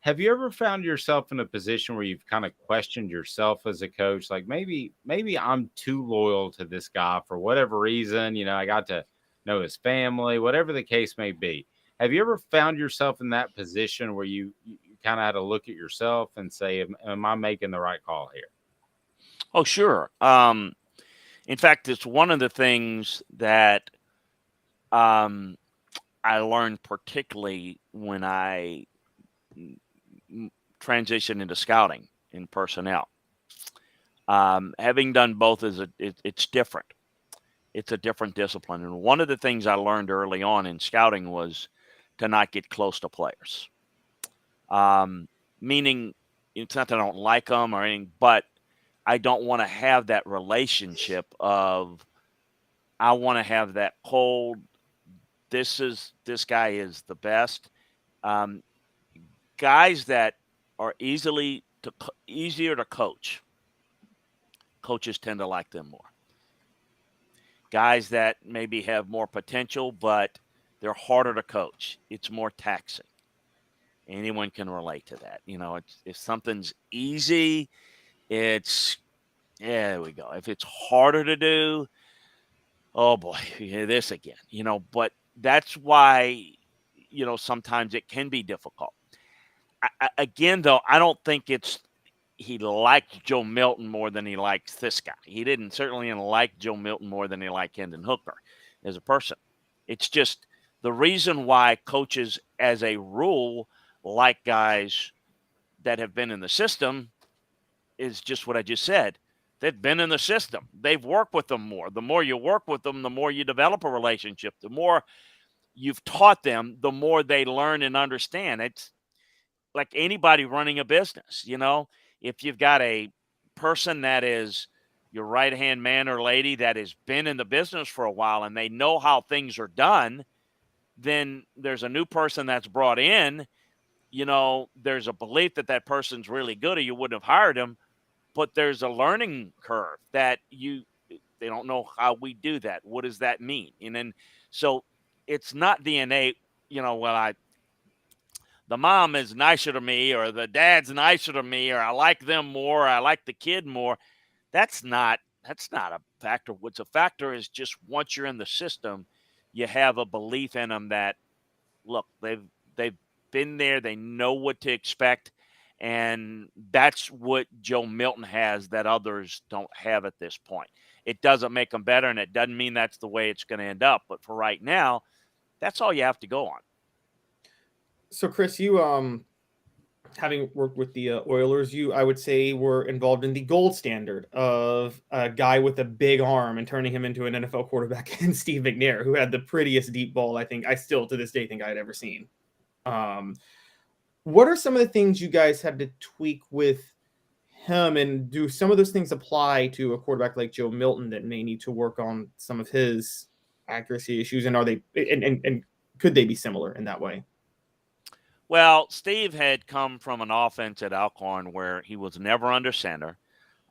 Have you ever found yourself in a position where you've kind of questioned yourself as a coach? Like maybe I'm too loyal to this guy for whatever reason. I got to know his family, whatever the case may be. Have you ever found yourself in that position where you kind of had to look at yourself and say, am I making the right call here? Oh, sure. In fact, it's one of the things that I learned particularly when I transitioned into scouting in personnel. Having done both it's different. It's a different discipline. And one of the things I learned early on in scouting was to not get close to players. Meaning it's not that I don't like them or anything, but I don't want to have that relationship of, I want to have that cold, this guy is the best. Guys that are easier to coach, coaches tend to like them more. Guys that maybe have more potential, but they're harder to coach, it's more taxing. Anyone can relate to that. If something's easy, there we go. If it's harder to do, oh boy, this again. But that's why, sometimes it can be difficult. Again, though, I don't think he liked Joe Milton more than he likes this guy. He certainly didn't like Joe Milton more than he liked Hendon Hooker as a person. It's just the reason why coaches, as a rule, like guys that have been in the system is just what I just said. They've been in the system. They've worked with them more. The more you work with them, the more you develop a relationship. The more you've taught them, the more they learn and understand. It's like anybody running a business. If you've got a person that is your right-hand man or lady that has been in the business for a while and they know how things are done, then there's a new person that's brought in. There's a belief that person's really good or you wouldn't have hired him, but there's a learning curve that they don't know how we do that. What does that mean? And then, so it's not the innate, the mom is nicer to me or the dad's nicer to me or I like them more, or I like the kid more. That's not a factor. What's a factor is just once you're in the system, you have a belief in them that, look, they've been there, they know what to expect, and that's what Joe Milton has that others don't have at this point. It doesn't make them better, and it doesn't mean that's the way it's going to end up. But for right now, that's all you have to go on. So, Chris, you having worked with the Oilers, I would say, were involved in the gold standard of a guy with a big arm and turning him into an NFL quarterback in Steve McNair, who had the prettiest deep ball I still to this day think I had ever seen. What are some of the things you guys had to tweak with him, and do some of those things apply to a quarterback like Joe Milton that may need to work on some of his accuracy issues? And are they and could they be similar in that way? Well, Steve had come from an offense at Alcorn where he was never under center.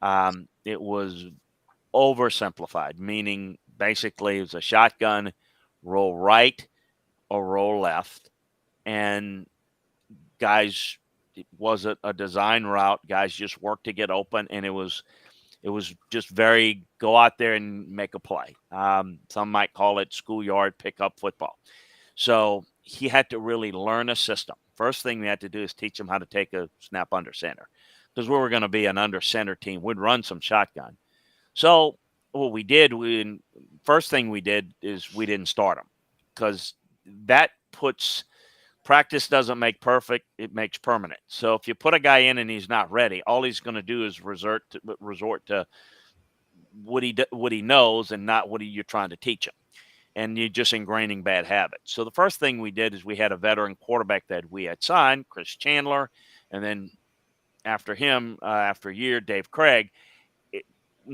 It was oversimplified, meaning basically it was a shotgun, roll right or roll left. And guys, it wasn't a design route. Guys just worked to get open, and it was just very go out there and make a play. Some might call it schoolyard pickup football. So he had to really learn a system. First thing we had to do is teach him how to take a snap under center, because we were going to be an under center team. We'd run some shotgun. So what we did, first thing we did is we didn't start him, because that puts practice doesn't make perfect. It makes permanent. So if you put a guy in and he's not ready, all he's going to do is resort to what he knows and not what you're trying to teach him. And you're just ingraining bad habits. So the first thing we did is we had a veteran quarterback that we had signed, Chris Chandler, and then after him, after a year, Dave Craig.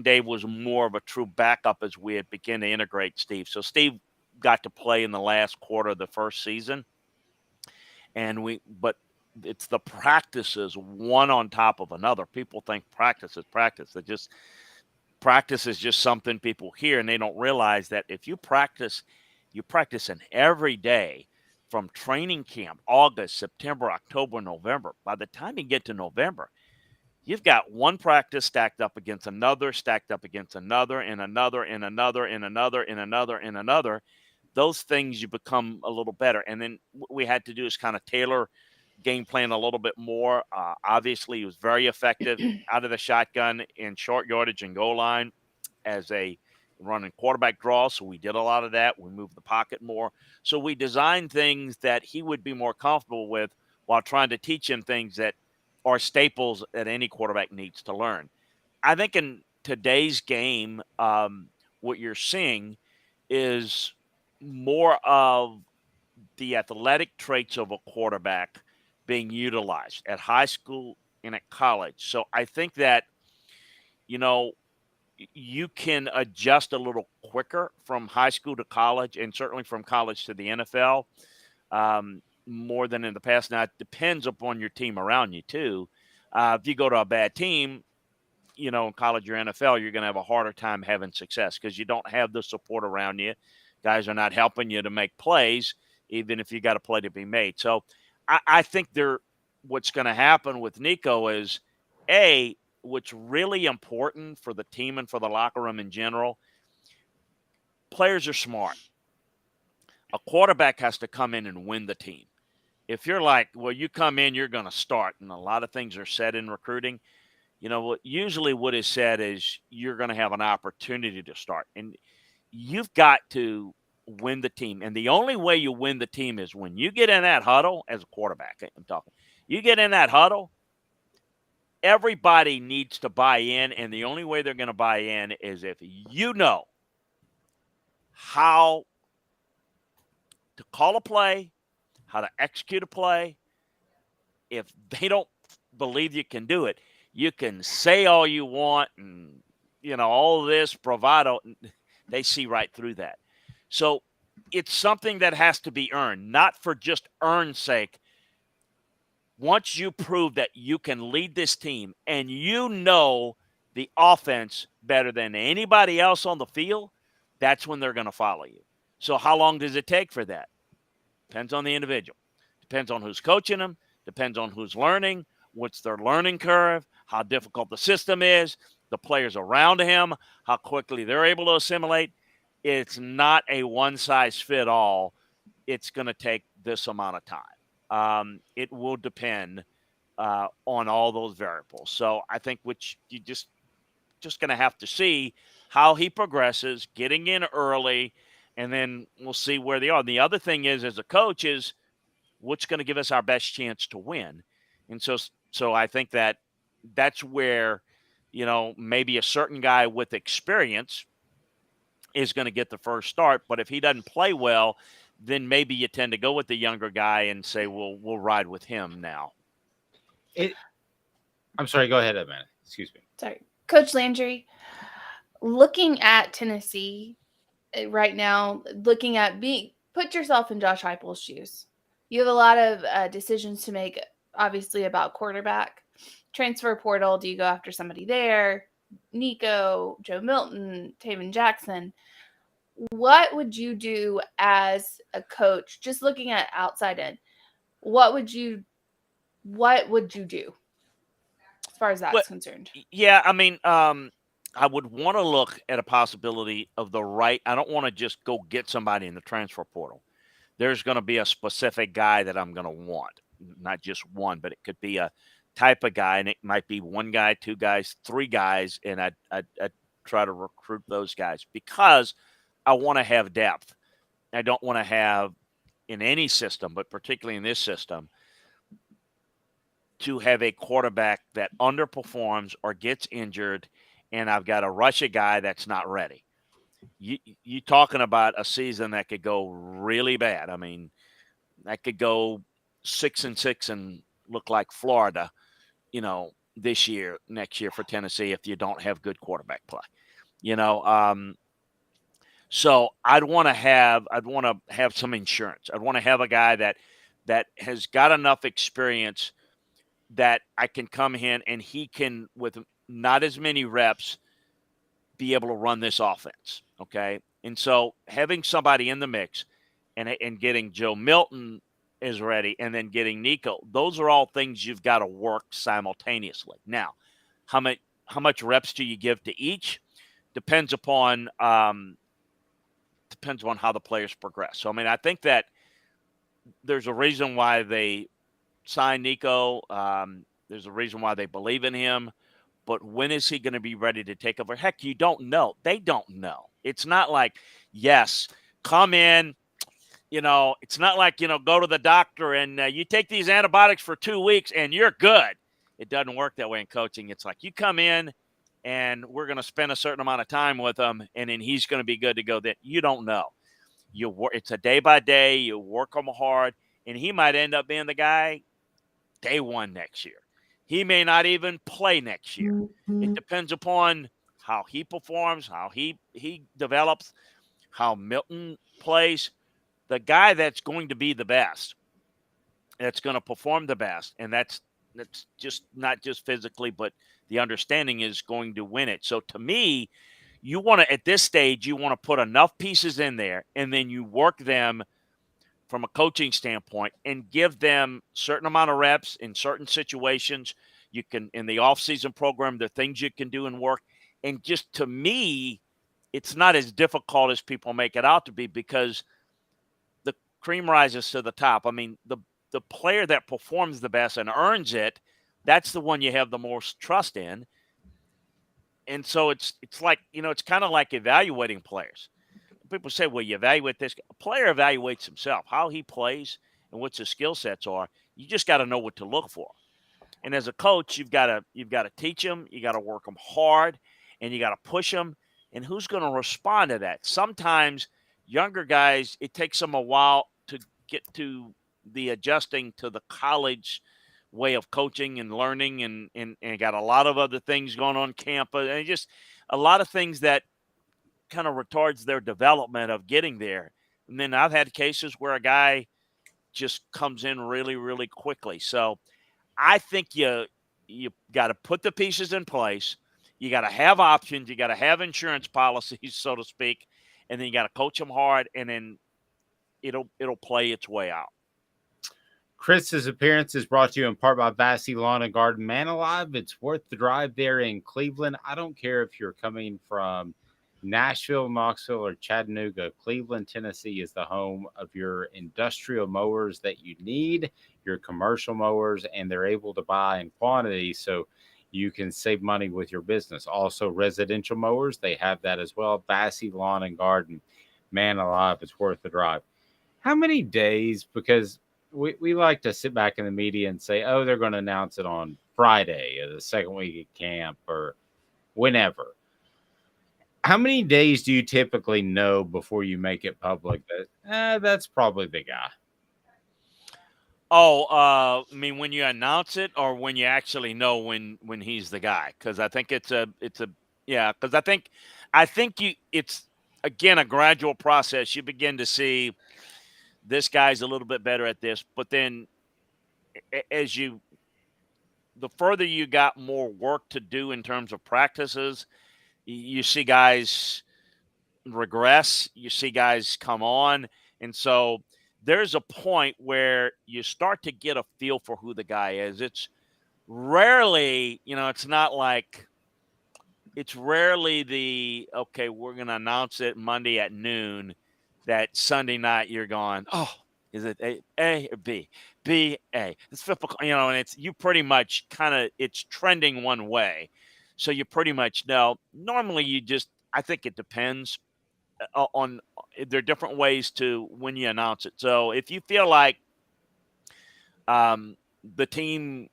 Dave was more of a true backup as we had begun to integrate Steve. So Steve got to play in the last quarter of the first season, but it's the practices one on top of another. People think practice is practice. Practice is just something people hear, and they don't realize that if you practice in every day from training camp, August, September, October, November. By the time you get to November, you've got one practice stacked up against another, stacked up against another, and another, and another, and another, and another, and another. Those things you become a little better. And then what we had to do is kind of tailor game plan a little bit more. Obviously, he was very effective out of the shotgun in short yardage and goal line as a running quarterback draw. So we did a lot of that. We moved the pocket more. So we designed things that he would be more comfortable with while trying to teach him things that are staples that any quarterback needs to learn. I think in today's game, what you're seeing is more of the athletic traits of a quarterback being utilized at high school and at college. So I think that, you can adjust a little quicker from high school to college and certainly from college to the NFL more than in the past. Now, it depends upon your team around you, too. If you go to a bad team, in college or NFL, you're going to have a harder time having success because you don't have the support around you. Guys are not helping you to make plays, even if you got a play to be made. So I think what's going to happen with Nico is, what's really important for the team and for the locker room in general, players are smart. A quarterback has to come in and win the team. If you're like, well, you come in, you're going to start, and a lot of things are said in recruiting, usually what is said is you're going to have an opportunity to start. And you've got to win the team. And the only way you win the team is when you get in that huddle as a quarterback. I'm talking. You get in that huddle, everybody needs to buy in. And the only way they're going to buy in is if you know how to call a play, how to execute a play. If they don't believe you can do it, you can say all you want and, all this bravado. They see right through that. So it's something that has to be earned, not for just earn's sake. Once you prove that you can lead this team and the offense better than anybody else on the field, that's when they're going to follow you. So how long does it take for that? Depends on the individual. Depends on who's coaching them. Depends on who's learning, what's their learning curve, how difficult the system is, the players around him, how quickly they're able to assimilate. It's not a one-size-fit-all. It's going to take this amount of time. It will depend on all those variables. So I think which you just going to have to see how he progresses, getting in early, and then we'll see where they are. And the other thing is, as a coach, is what's going to give us our best chance to win. And so I think that's where, maybe a certain guy with experience is going to get the first start. But if he doesn't play well, then maybe you tend to go with the younger guy and say, well, we'll ride with him now. I'm sorry. Go ahead, Amanda. Excuse me. Sorry. Coach Landry, looking at Tennessee right now, put yourself in Josh Heupel's shoes. You have a lot of decisions to make, obviously, about quarterback. Transfer portal, do you go after somebody there? Nico, Joe Milton, Taven Jackson. What would you do as a coach, just looking at outside in? What would you do as far as that's concerned? Yeah, I mean, I would want to look at a possibility of I don't want to just go get somebody in the transfer portal. There's going to be a specific guy that I'm going to want, not just one, but it could be a type of guy, and it might be one guy, two guys, three guys, and I'd try to recruit those guys because I want to have depth. I don't want to have, in any system, but particularly in this system, to have a quarterback that underperforms or gets injured, and I've got to rush a guy that's not ready. You talking about a season that could go really bad. I mean, that could go 6-6 and look like Florida, this year, next year for Tennessee if you don't have good quarterback play. So I'd want to have some insurance. I'd want to have a guy that that has got enough experience that I can come in and he can, with not as many reps, be able to run this offense. Okay. And so having somebody in the mix and getting Joe Milton is ready and then getting Nico, those are all things you've got to work simultaneously. Now, how much reps do you give to each? Depends upon how the players progress. So, I mean, I think that there's a reason why they signed Nico. There's a reason why they believe in him. But when is he going to be ready to take over? Heck, you don't know. They don't know. It's not like, yes, come in. It's not like, go to the doctor and you take these antibiotics for 2 weeks and you're good. It doesn't work that way in coaching. It's like you come in and we're going to spend a certain amount of time with him and then he's going to be good to go. That you don't know. It's a day by day. You work him hard and he might end up being the guy day one next year. He may not even play next year. Mm-hmm. It depends upon how he performs, how he develops, how Milton plays. The guy that's going to be the best, that's going to perform the best, and that's just not just physically, but the understanding is going to win it. So to me, you want to, at this stage, you want to put enough pieces in there, and then you work them from a coaching standpoint and give them certain amount of reps in certain situations. You can, in the offseason program, there are things you can do and work. And just to me, it's not as difficult as people make it out to be because the cream rises to the top. I mean, the player that performs the best and earns it, that's the one you have the most trust in. And so it's like, it's kind of like evaluating players. People say, well, you evaluate this. A player evaluates himself, how he plays and what his skill sets are. You just got to know what to look for. And as a coach, you've got to teach them. You got to work them hard, and you got to push them. And who's going to respond to that? Sometimes younger guys, it takes them a while to get to the adjusting to the college way of coaching and learning, and got a lot of other things going on campus, and just a lot of things that kind of retards their development of getting there. And then I've had cases where a guy just comes in really, really quickly. So I think you got to put the pieces in place. You got to have options. You got to have insurance policies, so to speak, and then you got to coach them hard, and then it'll play its way out. Chris's appearance is brought to you in part by Vassy Lawn and Garden. Man alive, it's worth the drive there in Cleveland. I don't care if you're coming from Nashville, Knoxville, or Chattanooga. Cleveland, Tennessee is the home of your industrial mowers that you need, your commercial mowers, and they're able to buy in quantity so you can save money with your business. Also, residential mowers, they have that as well. Vassy Lawn and Garden. Man alive, it's worth the drive. How many days? Because we like to sit back in the media and say, oh, they're going to announce it on Friday or the second week of camp or whenever. How many days do you typically know before you make it public that that's probably the guy? Oh, I mean, when you announce it or when you actually know when he's the guy? Because I think it's a because I think it's again a gradual process. You begin to see this guy's a little bit better at this, but then the further you got more work to do in terms of practices, you see guys regress, you see guys come on. And so there's a point where you start to get a feel for who the guy is. It's rarely, it's not like, it's rarely okay, we're going to announce it Monday at noon, that Sunday night you're going, oh, is it A or B? B, A. It's football, and it's, you pretty much it's trending one way. So you pretty much know. Normally I think it depends on, there are different ways to when you announce it. So if you feel like the team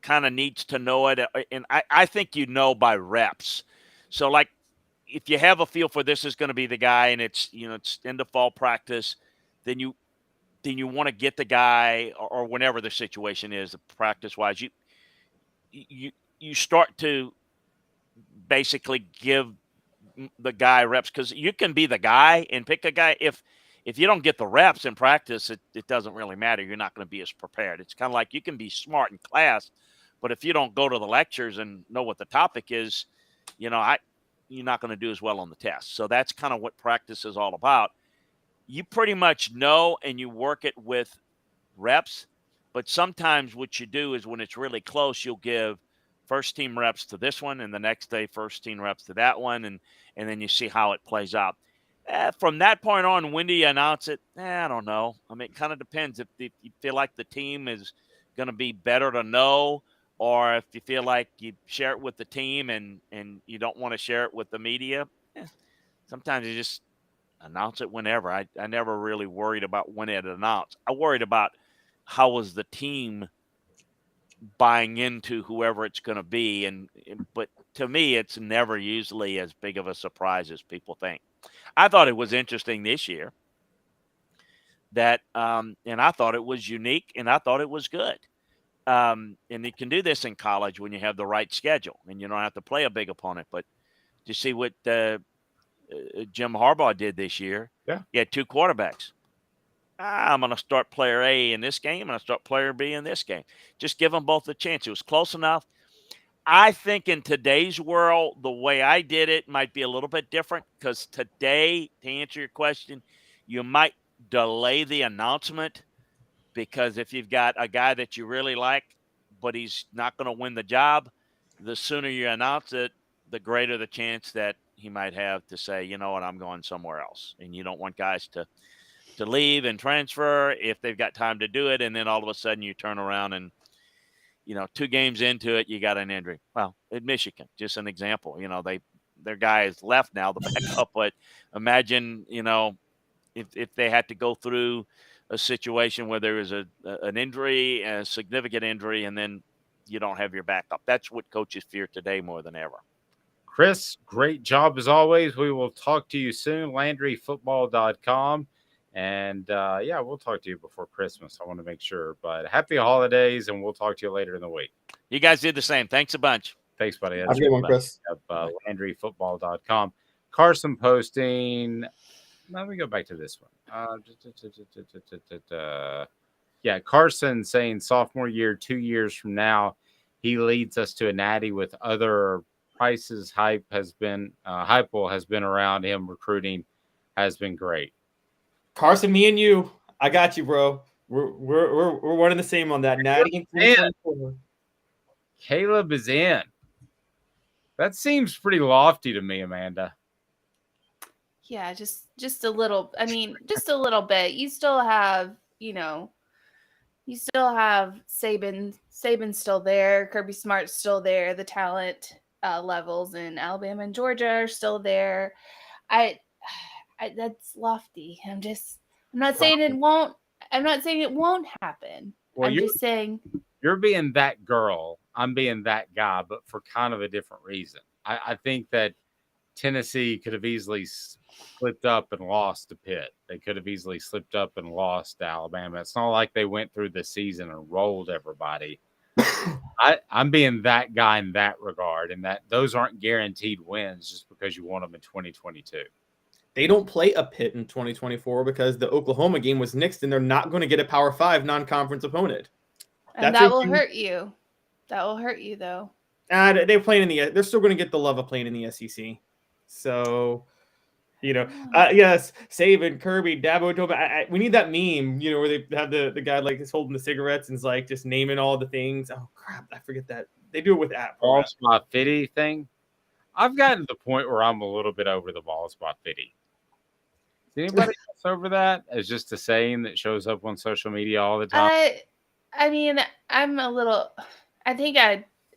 kind of needs to know it, and I think by reps. So like if you have a feel for this is going to be the guy and it's, it's into fall practice, then you want to get the guy or whenever the situation is practice-wise, you start to basically give the guy reps because you can be the guy and pick a guy. If if you don't get the reps in practice, it doesn't really matter. You're not going to be as prepared. It's kind of like you can be smart in class, but if you don't go to the lectures and know what the topic is, you're not going to do as well on the test. So that's kind of what practice is all about. You pretty much know and you work it with reps, but sometimes what you do is when it's really close, you'll give first team reps to this one and the next day first team reps to that one, and then you see how it plays out. From that point on, when do you announce it? I don't know. I mean, it kind of depends. If you feel like the team is going to be better to know, or if you feel like you share it with the team and you don't want to share it with the media, sometimes you just announce it whenever. I never really worried about when it announced. I worried about how was the team buying into whoever it's going to be. But to me, it's never usually as big of a surprise as people think. I thought it was interesting this year that, and I thought it was unique and I thought it was good. And you can do this in college when you have the right schedule and you don't have to play a big opponent. But you see what Jim Harbaugh did this year. Yeah. He had two quarterbacks. I'm going to start player A in this game. I'm going to start player B in this game. Just give them both a chance. It was close enough. I think in today's world, the way I did it might be a little bit different because today, to answer your question, you might delay the announcement because if you've got a guy that you really like, but he's not going to win the job, the sooner you announce it, the greater the chance that he might have to say, you know what, I'm going somewhere else. And you don't want guys to leave and transfer if they've got time to do it. And then all of a sudden you turn around and, 2 games into it, you got an injury. Well, at Michigan, just an example, their guy is left now, the backup, but imagine, if they had to go through a situation where there was an injury, a significant injury, and then you don't have your backup. That's what coaches fear today more than ever. Chris, great job as always. We will talk to you soon. LandryFootball.com. And we'll talk to you before Christmas. I want to make sure. But happy holidays, and we'll talk to you later in the week. You guys did the same. Thanks a bunch. Thanks, buddy. Have a good one, Chris. LandryFootball.com. Carson posting. Let me go back to this one. Carson saying sophomore year, 2 years from now, he leads us to a natty with other prices. Heupel has been around him. Recruiting has been great. Carson, me and you, I got you, bro. We're one and the same on that. Natty. Caleb is in. That seems pretty lofty to me, Amanda. Yeah, just a little. I mean, just a little bit. You still have, Saban. Saban's still there. Kirby Smart's still there. The talent levels in Alabama and Georgia are still there. That's lofty. I'm not saying it won't. I'm not saying it won't happen. Well, I'm just saying you're being that girl. I'm being that guy, but for kind of a different reason. I think that Tennessee could have easily slipped up and lost to Pitt. They could have easily slipped up and lost to Alabama. It's not like they went through the season and rolled everybody. I'm being that guy in that regard, and that those aren't guaranteed wins just because you want them in 2022. They don't play a Pitt in 2024 because the Oklahoma game was nixed, and they're not going to get a Power 5 non-conference opponent. And that will hurt you. That will hurt you, though. They're playing they're still going to get the love of playing in the SEC. So, yes, Saban, Kirby, Dabo, Toba. We need that meme, where they have the guy like is holding the cigarettes and is like just naming all the things. Oh crap, I forget that. They do it with app. Vols by 50 thing. I've gotten to the point where I'm a little bit over the Vols by 50. Is anybody else over that? It's just a saying that shows up on social media all the time. I mean, I'm a little. I think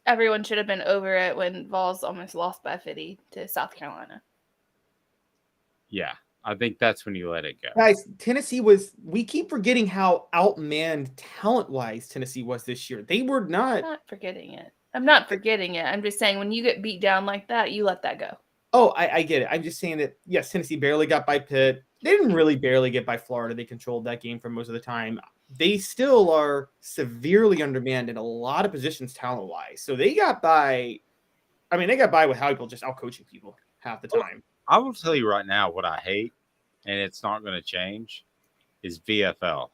everyone should have been over it when Vols almost lost by 50 to South Carolina. Yeah, I think that's when you let it go. Guys, Tennessee we keep forgetting how outmanned talent-wise Tennessee was this year. They were not. I'm not forgetting it. I'm just saying when you get beat down like that, you let that go. Oh, I get it. I'm just saying that, yes, Tennessee barely got by Pitt. They didn't really barely get by Florida. They controlled that game for most of the time. They still are severely undermanned in a lot of positions talent-wise. So they got by. I mean, they got by with Heupel just out-coaching people half the time. I will tell you right now what I hate. and it's not going to change, is VFL.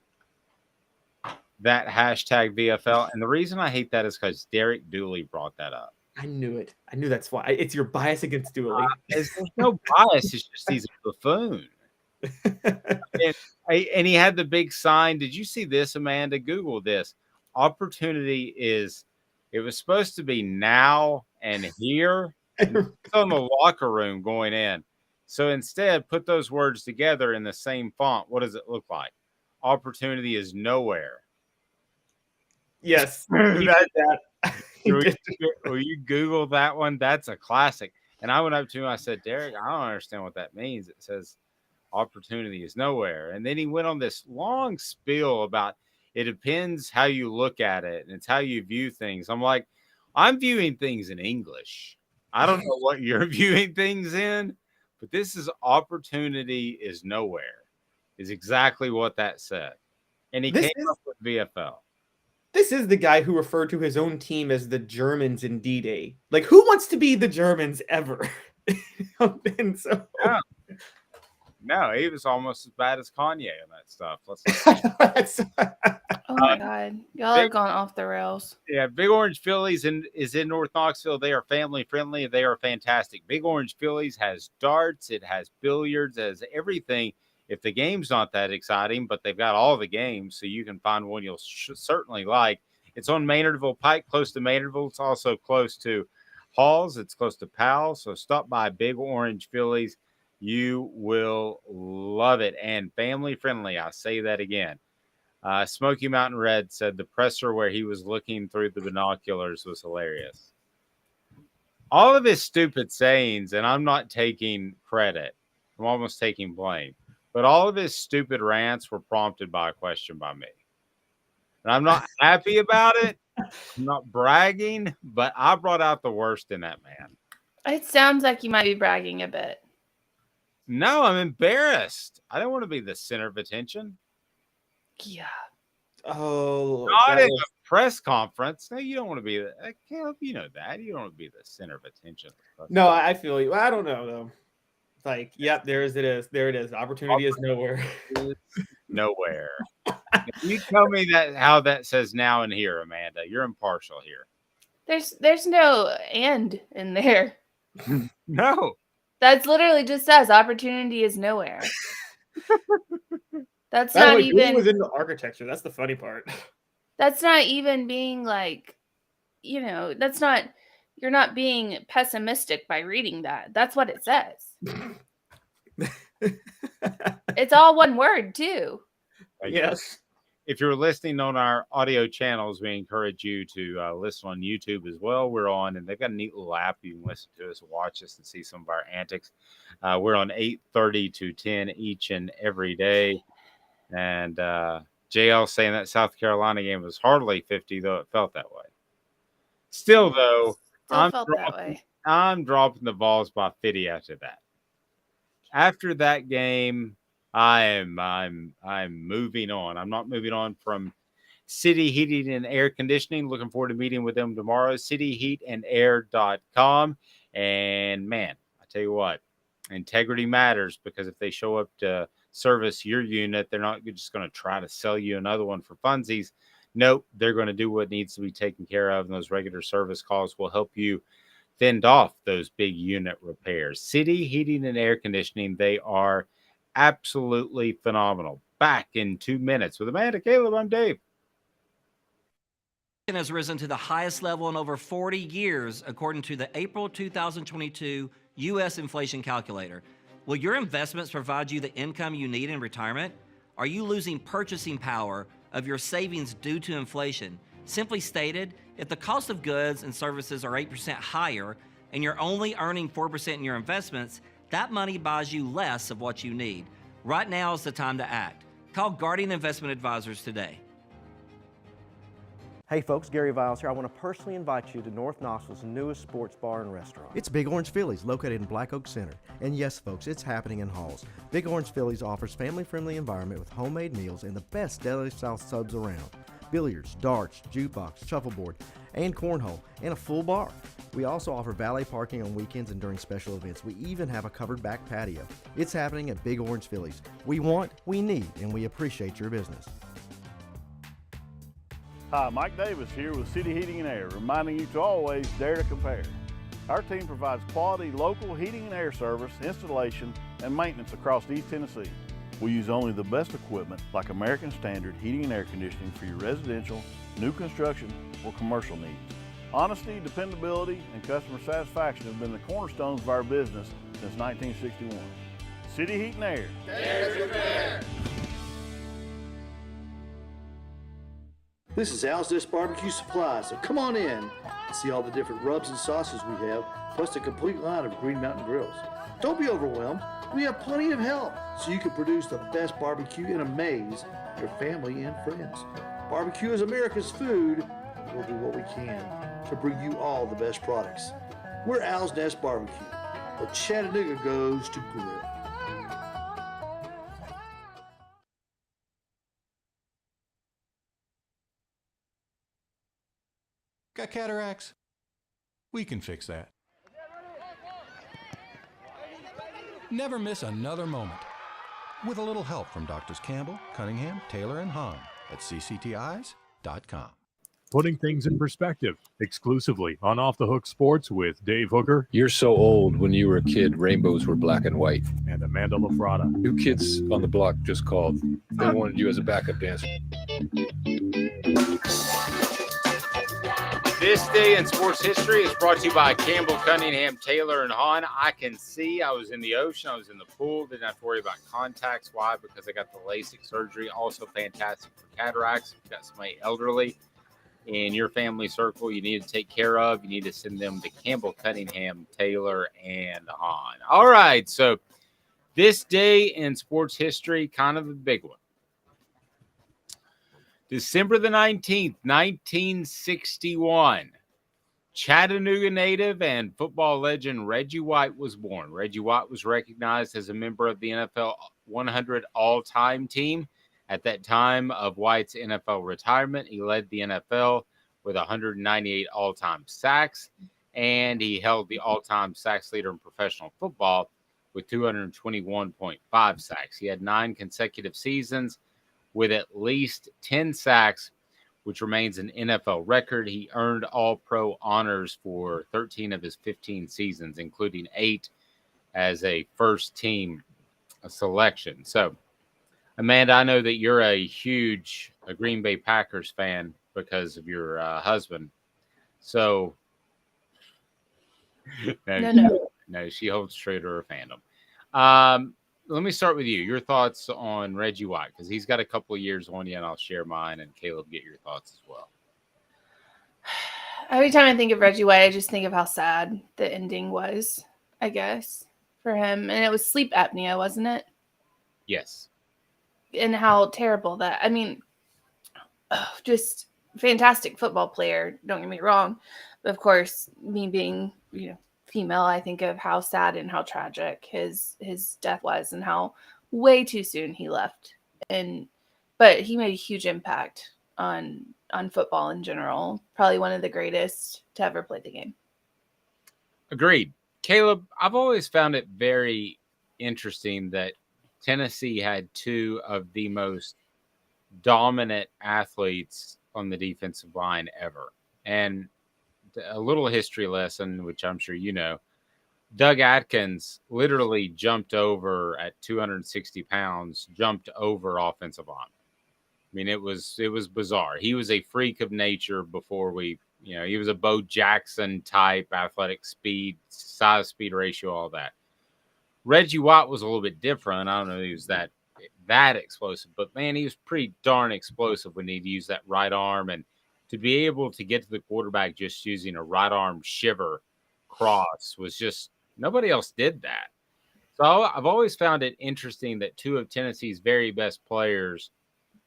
That hashtag VFL. And the reason I hate that is because Derek Dooley brought that up. I knew it. I knew that's why. It's your bias against Dooley. There's no bias. It's just he's a buffoon. and he had the big sign. Did you see this, Amanda? Google this. Opportunity is, it was supposed to be now and here. It's on the locker room going in. So instead, put those words together in the same font. What does it look like? Opportunity is nowhere. Yes. that. Will you Google that one? That's a classic. And I went up to him. I said, Derek, I don't understand what that means. It says opportunity is nowhere. And then he went on this long spiel about it depends how you look at it, and it's how you view things. I'm like, I'm viewing things in English. I don't know what you're viewing things in, but this is opportunity is nowhere is exactly what that said. And he came up with VFL. This is the guy who referred to his own team as the Germans in D-Day. Like, who wants to be the Germans ever? And so, no, he was almost as bad as Kanye on that stuff. Oh my God, y'all are gone off the rails. Yeah, Big Orange Phillies is in North Knoxville. They are family friendly. They are fantastic. Big Orange Phillies has darts. It has billiards. It has everything. If the game's not that exciting, but they've got all the games, so you can find one you'll certainly like. It's on Maynardville Pike, close to Maynardville. It's also close to Halls. It's close to Powell. So stop by Big Orange Phillies. You will love it. And family friendly. I say that again. Smoky Mountain Red said the presser where he was looking through the binoculars was hilarious. All of his stupid sayings, and I'm not taking credit. I'm almost taking blame. But all of his stupid rants were prompted by a question by me. And I'm not happy about it. I'm not bragging, but I brought out the worst in that man. It sounds like you might be bragging a bit. No, I'm embarrassed. I don't want to be the center of attention. Yeah. Oh. Not in a press conference. No, you don't want to be the Caleb, you know that. You don't want to be the center of attention. No, I feel you. I don't know, though. Like, yep, there it is. There it is. Opportunity is nowhere. Nowhere. You tell me that how that says now and here, Amanda. You're impartial here. There's no and in there. No. That's literally just says opportunity is nowhere. That's not even. It was into architecture. That's the funny part. That's not even being like, that's not. You're not being pessimistic by reading that. That's what it says. It's all one word, too. Yes. If you're listening on our audio channels, we encourage you to listen on YouTube as well. We're on, and they've got a neat little app. You can listen to us, watch us, and see some of our antics. We're on 8:30 to 10 each and every day. And JL saying that South Carolina game was hardly 50, though it felt that way. Still, though, I'm dropping the Vols by 50 after that. After that game, I'm moving on. I'm not moving on from City Heating and Air Conditioning. Looking forward to meeting with them tomorrow. cityheatandair.com. And man, I tell you what, integrity matters, because if they show up to service your unit, they're not just going to try to sell you another one for funsies. Nope, they're going to do what needs to be taken care of, and those regular service calls will help you fend off those big unit repairs. City Heating and Air Conditioning, they are absolutely phenomenal. Back in 2 minutes with Amanda, Caleb, I'm Dave. Has risen to the highest level in over 40 years, according to the April 2022 U.S. inflation calculator. Will your investments provide you the income you need in retirement? Are you losing purchasing power of your savings due to inflation? Simply stated, if the cost of goods and services are 8% higher and you're only earning 4% in your investments, that money buys you less of what you need. Right now is the time to act. Call Guardian Investment Advisors today. Hey folks, Gary Viles here. I want to personally invite you to North Knoxville's newest sports bar and restaurant. It's Big Orange Phillies, located in Black Oak Center. And yes folks, it's happening in Halls. Big Orange Phillies offers family-friendly environment with homemade meals and the best deli South subs around. Billiards, darts, jukebox, shuffleboard, and cornhole, and a full bar. We also offer valet parking on weekends and during special events. We even have a covered back patio. It's happening at Big Orange Phillies. We want, we need, and we appreciate your business. Hi, Mike Davis here with City Heating and Air, reminding you to always dare to compare. Our team provides quality local heating and air service, installation, and maintenance across East Tennessee. We use only the best equipment like American Standard heating and air conditioning for your residential, new construction, or commercial needs. Honesty, dependability, and customer satisfaction have been the cornerstones of our business since 1961. City Heat and Air. Dare to compare. This is Al's Dish Barbecue Supply, so come on in and see all the different rubs and sauces we have, plus a complete line of Green Mountain grills. Don't be overwhelmed. We have plenty of help so you can produce the best barbecue and amaze your family and friends. Barbecue is America's food. We'll do what we can to bring you all the best products. We're Al's Nest Barbecue, where Chattanooga goes to grill. Got cataracts? We can fix that. Never miss another moment. With a little help from Doctors Campbell, Cunningham, Taylor, and Hahn at cctis.com. Putting things in perspective, exclusively on Off the Hook Sports with Dave Hooker. You're so old. When you were a kid, rainbows were black and white. And Amanda LaFratta. New kids on the block just called. They wanted you as a backup dancer. This day in sports history is brought to you by Campbell, Cunningham, Taylor, and Hahn. I can see. I was in the ocean. I was in the pool. Didn't have to worry about contacts. Why? Because I got the LASIK surgery. Also fantastic for cataracts. If you've got somebody elderly in your family circle you need to take care of, you need to send them to Campbell, Cunningham, Taylor, and Hahn. All right, so this day in sports history, kind of a big one. December the 19th, 1961, Chattanooga native and football legend Reggie White was born. Reggie White was recognized as a member of the NFL 100 all-time team. At that time of White's NFL retirement, he led the NFL with 198 all-time sacks, and he held the all-time sacks leader in professional football with 221.5 sacks. He had 9 consecutive seasons with at least 10 sacks, which remains an NFL record. He earned All-Pro honors for 13 of his 15 seasons, including 8 as a first-team selection. So, Amanda, I know that you're a huge Green Bay Packers fan because of your husband. So, no, she holds true to her fandom. Let me start with you. Your thoughts on Reggie White, because he's got a couple of years on you, and I'll share mine, and Caleb, get your thoughts as well. Every time I think of Reggie White, I just think of how sad the ending was, I guess, for him. And it was sleep apnea, wasn't it? Yes. And how terrible that, I mean, just fantastic football player, don't get me wrong. But of course, me being, female, I think of how sad and how tragic his death was and how way too soon he left. But he made a huge impact on football in general. Probably one of the greatest to ever play the game. Agreed. Caleb, I've always found it very interesting that Tennessee had 2 of the most dominant athletes on the defensive line ever. And a little history lesson, which I'm sure you know, Doug Atkins literally jumped over at 260 pounds, jumped over offensive line. I mean, it was bizarre. He was a freak of nature before he was a Bo Jackson type, athletic speed, size, speed ratio, all that. Reggie White was a little bit different. I don't know if he was that explosive, but man, he was pretty darn explosive when he'd use that right arm. And to be able to get to the quarterback just using a right arm shiver cross was just, nobody else did that. So I've always found it interesting that 2 of Tennessee's very best players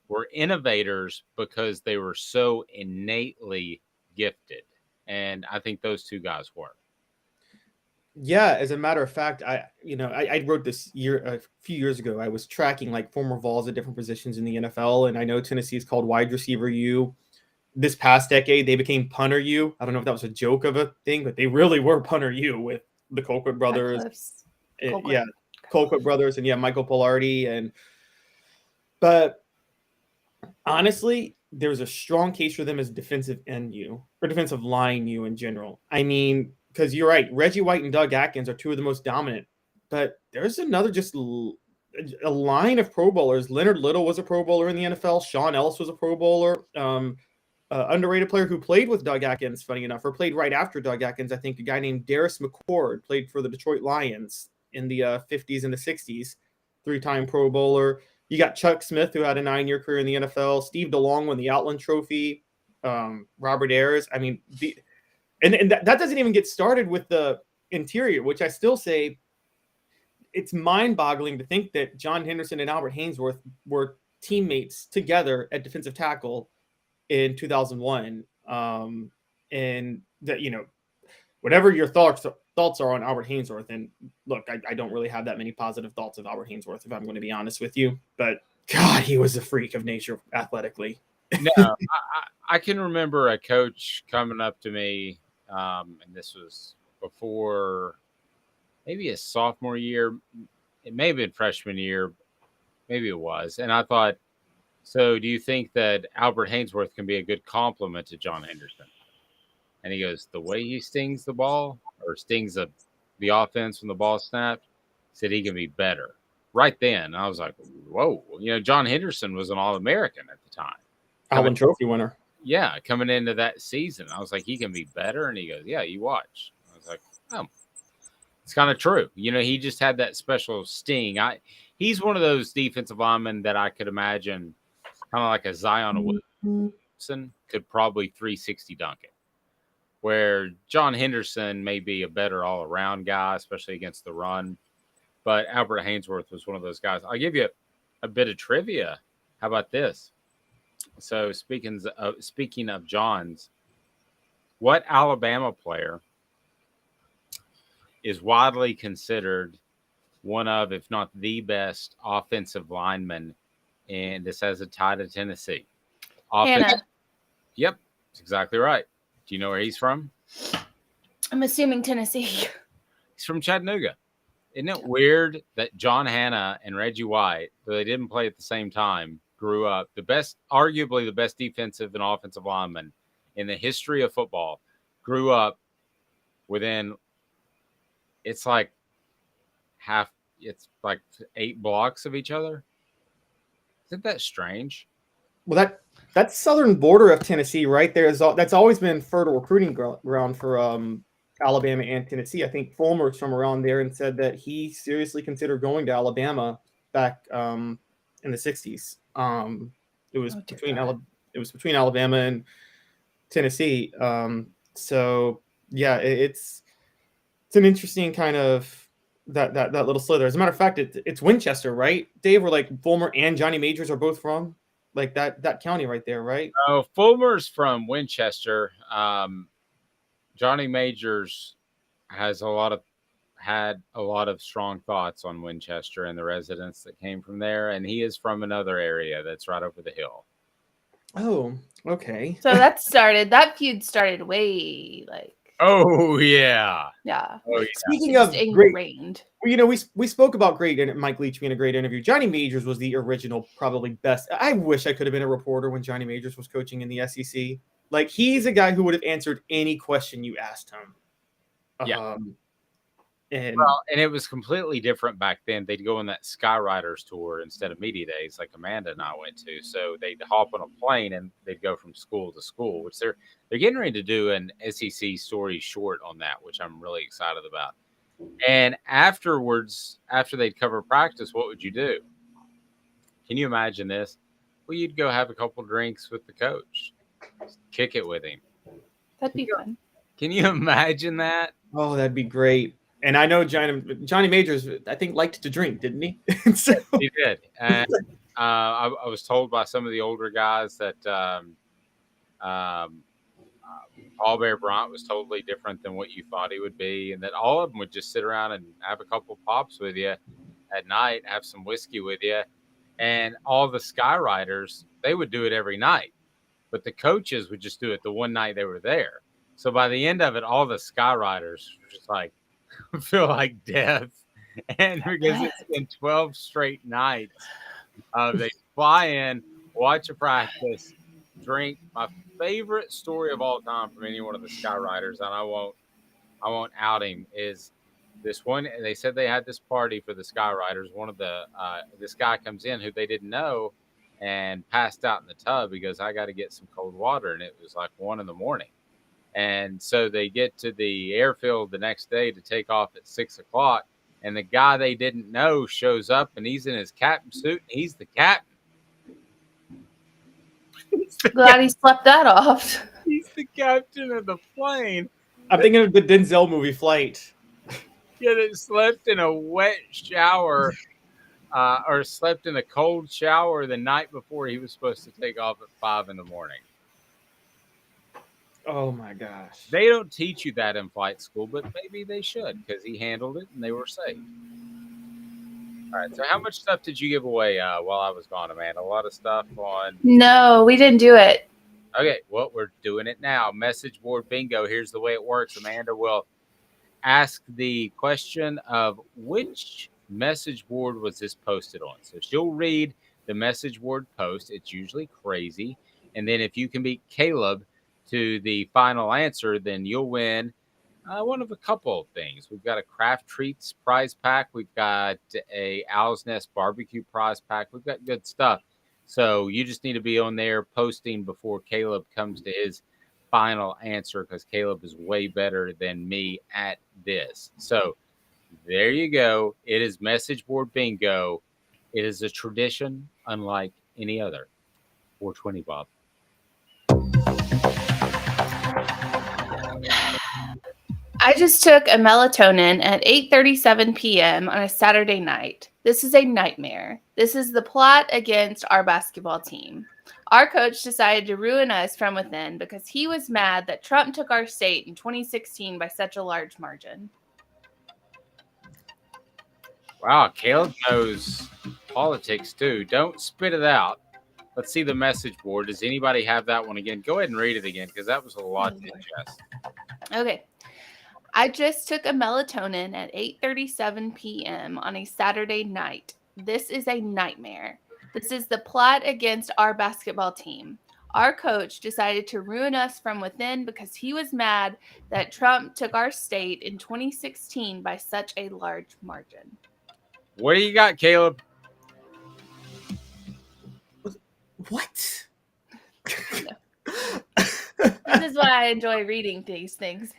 were innovators because they were so innately gifted. And I think those 2 guys were. Yeah, as a matter of fact, I wrote this a few years ago. I was tracking like former Vols at different positions in the NFL, and I know Tennessee is called wide receiver U. this past decade, they became punter U. I don't know if that was a joke of a thing, but they really were punter U with the Colquitt brothers. Yeah, Colquitt brothers, and Michael Pilardi. But honestly, there's a strong case for them as defensive end U or defensive line U in general. I mean, because you're right, Reggie White and Doug Atkins are two of the most dominant. But there's another a line of Pro Bowlers. Leonard Little was a Pro Bowler in the NFL. Sean Ellis was a Pro Bowler. Underrated player who played with Doug Atkins, funny enough, or played right after Doug Atkins. I think a guy named Darius McCord played for the Detroit Lions in the 50s and the 60s. 3-time Pro Bowler. You got Chuck Smith, who had a 9-year career in the NFL. Steve DeLong won the Outland Trophy. Robert Ayers. I mean, that doesn't even get started with the interior, which I still say it's mind-boggling to think that John Henderson and Albert Hainsworth were teammates together at defensive tackle in 2001. And that, whatever your thoughts are on Albert Hainsworth, and look, I don't really have that many positive thoughts of Albert Hainsworth, if I'm going to be honest with you, but God, he was a freak of nature athletically. No, I can remember a coach coming up to me, and this was before maybe a sophomore year. It may have been freshman year. Maybe it was. And I thought, so do you think that Albert Hainsworth can be a good complement to John Henderson? And he goes, the way he stings the ball or stings the offense when the ball snapped, said he can be better. Right then, I was like, whoa. John Henderson was an All-American at the time. Outland Trophy winner. Yeah, coming into that season. I was like, he can be better. And he goes, yeah, you watch. I was like, oh, it's kind of true. He just had that special sting. He's one of those defensive linemen that I could imagine kind of like a Zion Williamson could probably 360 dunk it. Where John Henderson may be a better all-around guy, especially against the run. But Albert Hainsworth was one of those guys. I'll give you a bit of trivia. How about this? So speaking of Johns, what Alabama player is widely considered one of, if not the best, offensive lineman, and this has a tie to Tennessee? Hannah. Yep, that's exactly right. Do you know where he's from? I'm assuming Tennessee. He's from Chattanooga. Isn't it weird that John Hannah and Reggie White, though they didn't play at the same time, grew up arguably the best defensive and offensive lineman in the history of football, grew up within, it's like 8 blocks of each other. Isn't that strange? Well, that southern border of Tennessee right there that's always been fertile recruiting ground for Alabama and Tennessee. I think Fulmer's from around there and said that he seriously considered going to Alabama back in the 60s. It was between Alabama and Tennessee. So yeah, it's an interesting kind of that little slither. As a matter of fact, it's Winchester, right, Dave? Where like Fulmer and Johnny Majors are both from, like that county right there, right? Oh, Fulmer's from Winchester. Johnny Majors had a lot of strong thoughts on Winchester and the residents that came from there, and he is from another area that's right over the hill. Oh, okay. So that feud started way like. Oh yeah. Yeah. Oh, yeah. Speaking of ingrained. We spoke about great and Mike Leach being a great interview. Johnny Majors was the original, probably best. I wish I could have been a reporter when Johnny Majors was coaching in the SEC. Like, he's a guy who would have answered any question you asked him. Yeah. And it was completely different back then. They'd go on that Skyriders tour instead of media days like Amanda and I went to. So they'd hop on a plane and they'd go from school to school, which they're getting ready to do an SEC story short on that, which I'm really excited about. And afterwards, after they'd cover practice, what would you do? Can you imagine this? Well, you'd go have a couple drinks with the coach, kick it with him. That'd be fun. Can you imagine that? Oh, that'd be great. And I know Johnny Majors, I think, liked to drink, didn't he? So. He did. And I was told by some of the older guys that Paul Bear Bryant was totally different than what you thought he would be, and that all of them would just sit around and have a couple pops with you at night, have some whiskey with you. And all the Skyriders, they would do it every night. but the coaches would just do it the one night they were there. So by the end of it, all the Skyriders were just like feel like death, and because it's been 12 straight nights, they fly in, watch a practice, drink. My favorite story of all time from any one of the Skyriders, and I won't out him, is this one. They said they had this party for the Skyriders. One of the this guy comes in who they didn't know and passed out in the tub. He goes, I got to get some cold water, and it was like 1 a.m. And so they get to the airfield the next day to take off at 6 o'clock, and the guy they didn't know shows up, and he's in his captain suit, and he's the captain. Glad he slept that off. He's the captain of the plane. I'm thinking of the Denzel movie Flight. Yeah, that slept in a wet shower or slept in a cold shower the night before he was supposed to take off at 5 a.m. Oh my gosh. They don't teach you that in flight school, but maybe they should, because he handled it and they were safe. All right, so how much stuff did you give away while I was gone, Amanda? A lot of stuff on... No, we didn't do it. Okay, well, we're doing it now. Message board bingo. Here's the way it works. Amanda will ask the question of which message board was this posted on. So she'll read the message board post. It's usually crazy. And then if you can beat Caleb to the final answer, then you'll win one of a couple of things. We've got a Craft Treats prize pack. We've got a Owl's Nest barbecue prize pack. We've got good stuff. So you just need to be on there posting before Caleb comes to his final answer, because Caleb is way better than me at this. So there you go. It is message board bingo. It is a tradition unlike any other. 420, Bob. I just took a melatonin at 8:37 p.m. on a Saturday night. This is a nightmare. This is the plot against our basketball team. Our coach decided to ruin us from within because he was mad that Trump took our state in 2016 by such a large margin. Wow, Caleb knows politics too. Don't spit it out. Let's see the message board. Does anybody have that one again? Go ahead and read it again, because that was a lot to ingest. Okay. I just took a melatonin at 8:37 p.m. on a Saturday night. This is a nightmare. This is the plot against our basketball team. Our coach decided to ruin us from within because he was mad that Trump took our state in 2016 by such a large margin. What do you got, Caleb? What? This is why I enjoy reading these things.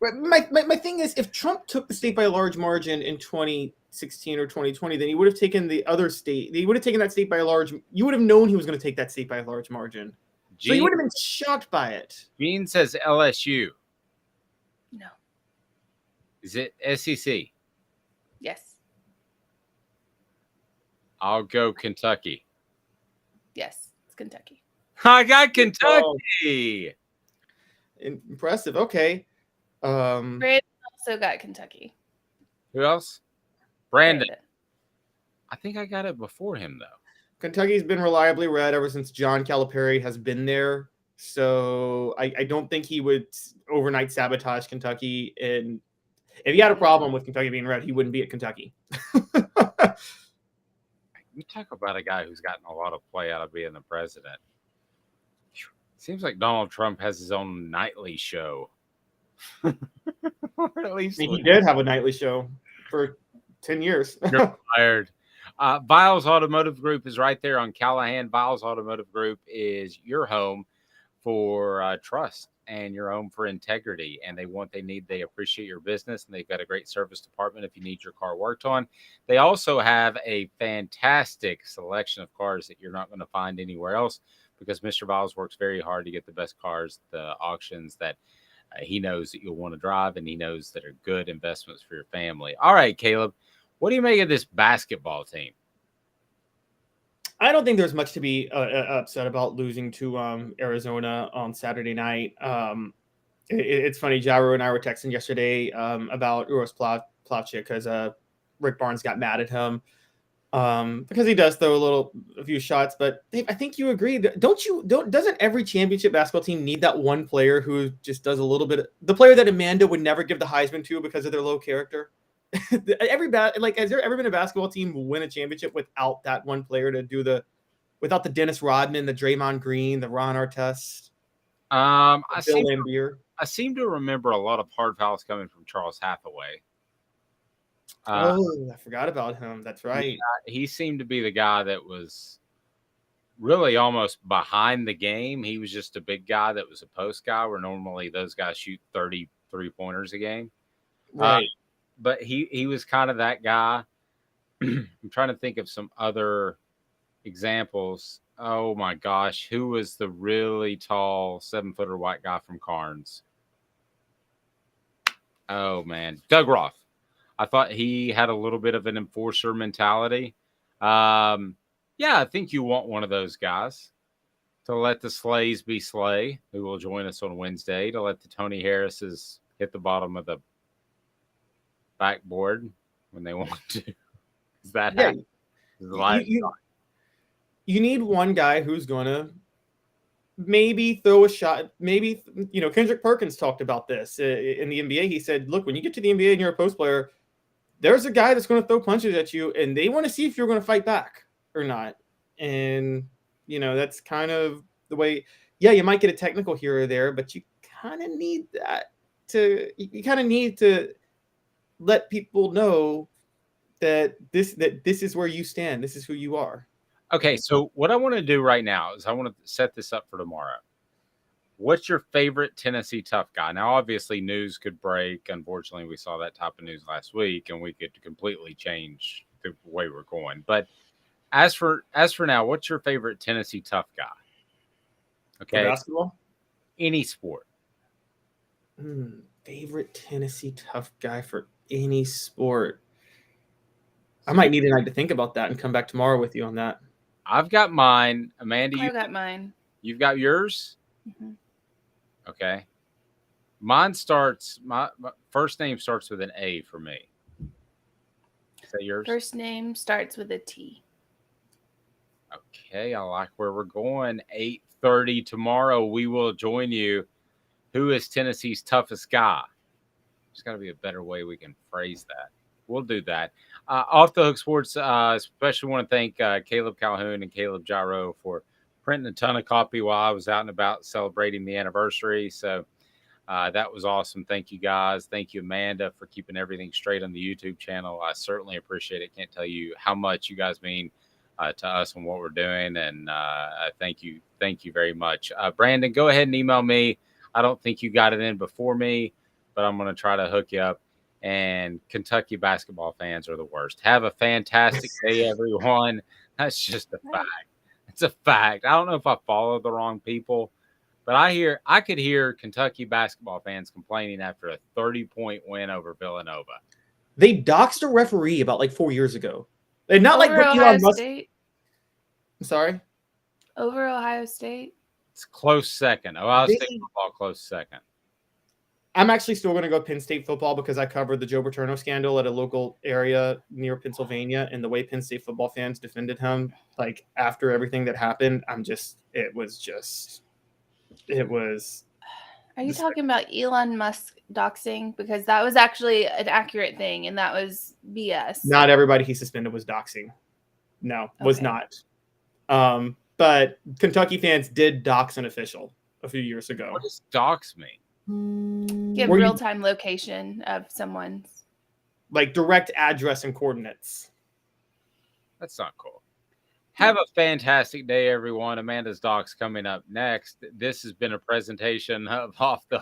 My thing is, if Trump took the state by a large margin in 2016 or 2020, then he would have taken the other state. He would have taken that state by a large. You would have known he was going to take that state by a large margin. So you would have been shocked by it. Gene says LSU. No. Is it SEC? Yes. I'll go Kentucky. Yes, it's Kentucky. I got Kentucky. Impressive. Okay. Brandon also got Kentucky. Who else? Brandon. I think I got it before him, though. Kentucky's been reliably red ever since John Calipari has been there. So I don't think he would overnight sabotage Kentucky. And if he had a problem with Kentucky being red, he wouldn't be at Kentucky. You talk about a guy who's gotten a lot of play out of being the president. Seems like Donald Trump has his own nightly show. Or at least he did have a nightly show for 10 years. You're fired. Viles Automotive Group is right there on Callahan. Viles Automotive Group is your home for trust and your home for integrity. And they appreciate your business, and they've got a great service department if you need your car worked on. They also have a fantastic selection of cars that you're not going to find anywhere else, because Mr. Viles works very hard to get the best cars, the auctions that he knows that you'll want to drive, and he knows that are good investments for your family. All right, Caleb, what do you make of this basketball team? I don't think there's much to be upset about losing to Arizona on Saturday night. It's funny, Jairo and I were texting yesterday about Uros Plavsic because Rick Barnes got mad at him. because he does throw a few shots. But Dave, I think you agree. Doesn't every championship basketball team need that one player who just does a little bit? The player that Amanda would never give the Heisman to because of their low character. Has there ever been a basketball team win a championship without that one player to do without the Dennis Rodman, the Draymond Green, the Ron Artest, I Bill Laimbeer? seem to remember a lot of hard fouls coming from Charles Hathaway. I forgot about him. That's right. Yeah, he seemed to be the guy that was really almost behind the game. He was just a big guy that was a post guy, where normally those guys shoot 30 3-pointers a game. Right. But he was kind of that guy. I'm trying to think of some other examples. Oh my gosh, who was the really tall 7-footer white guy from Carnes? Oh man, Doug Roth. I thought he had a little bit of an enforcer mentality. Yeah, I think you want one of those guys to let the Slays be Slay, who will join us on Wednesday, to let the Tony Harrises hit the bottom of the backboard when they want to. Is that you need one guy who's going to maybe throw a shot. Maybe, Kendrick Perkins talked about this in the NBA. He said, look, when you get to the NBA and you're a post player, there's a guy that's going to throw punches at you, and they want to see if you're going to fight back or not. And, that's kind of the way, you might get a technical here or there, but you kind of need that you kind of need to let people know that this is where you stand. This is who you are. Okay, so what I want to do right now is I want to set this up for tomorrow. What's your favorite Tennessee tough guy? Now, obviously, news could break. Unfortunately, we saw that type of news last week, and we could completely change the way we're going. But as for now, what's your favorite Tennessee tough guy? Okay, For basketball, any sport. Favorite Tennessee tough guy for any sport. I might need a night to think about that and come back tomorrow with you on that. I've got mine. Amanda, I've got mine. You've got yours? Mm-hmm. Okay. Mine starts, my first name starts with an A for me. Is that yours? First name starts with a T. Okay, I like where we're going. 8:30 tomorrow, we will join you. Who is Tennessee's toughest guy? There's got to be a better way we can phrase that. We'll do that. Off the Hook Sports, especially want to thank Caleb Calhoun and Caleb Gyro for printing a ton of copy while I was out and about celebrating the anniversary. So that was awesome. Thank you, guys. Thank you, Amanda, for keeping everything straight on the YouTube channel. I certainly appreciate it. Can't tell you how much you guys mean to us and what we're doing. And thank you. Thank you very much. Brandon, go ahead and email me. I don't think you got it in before me, but I'm going to try to hook you up. And Kentucky basketball fans are the worst. Have a fantastic day, everyone. That's just a fact. It's a fact. I don't know if I follow the wrong people, but I could hear Kentucky basketball fans complaining after a 30-point win over Villanova. They doxed a referee about 4 years ago. And not Over Ohio State. I'm sorry? Over Ohio State. It's close second. Ohio State football close second. I'm actually still going to go Penn State football because I covered the Joe Paterno scandal at a local area near Pennsylvania, and the way Penn State football fans defended him, after everything that happened, it was. Are you talking about Elon Musk doxing? Because that was actually an accurate thing, and that was BS. Not everybody he suspended was doxing. No, was not. But Kentucky fans did dox an official a few years ago. What does dox mean? Give real-time location of someone's. Direct address and coordinates. That's not cool. Have a fantastic day, everyone. Amanda's Docs coming up next. This has been a presentation of Off the Hook.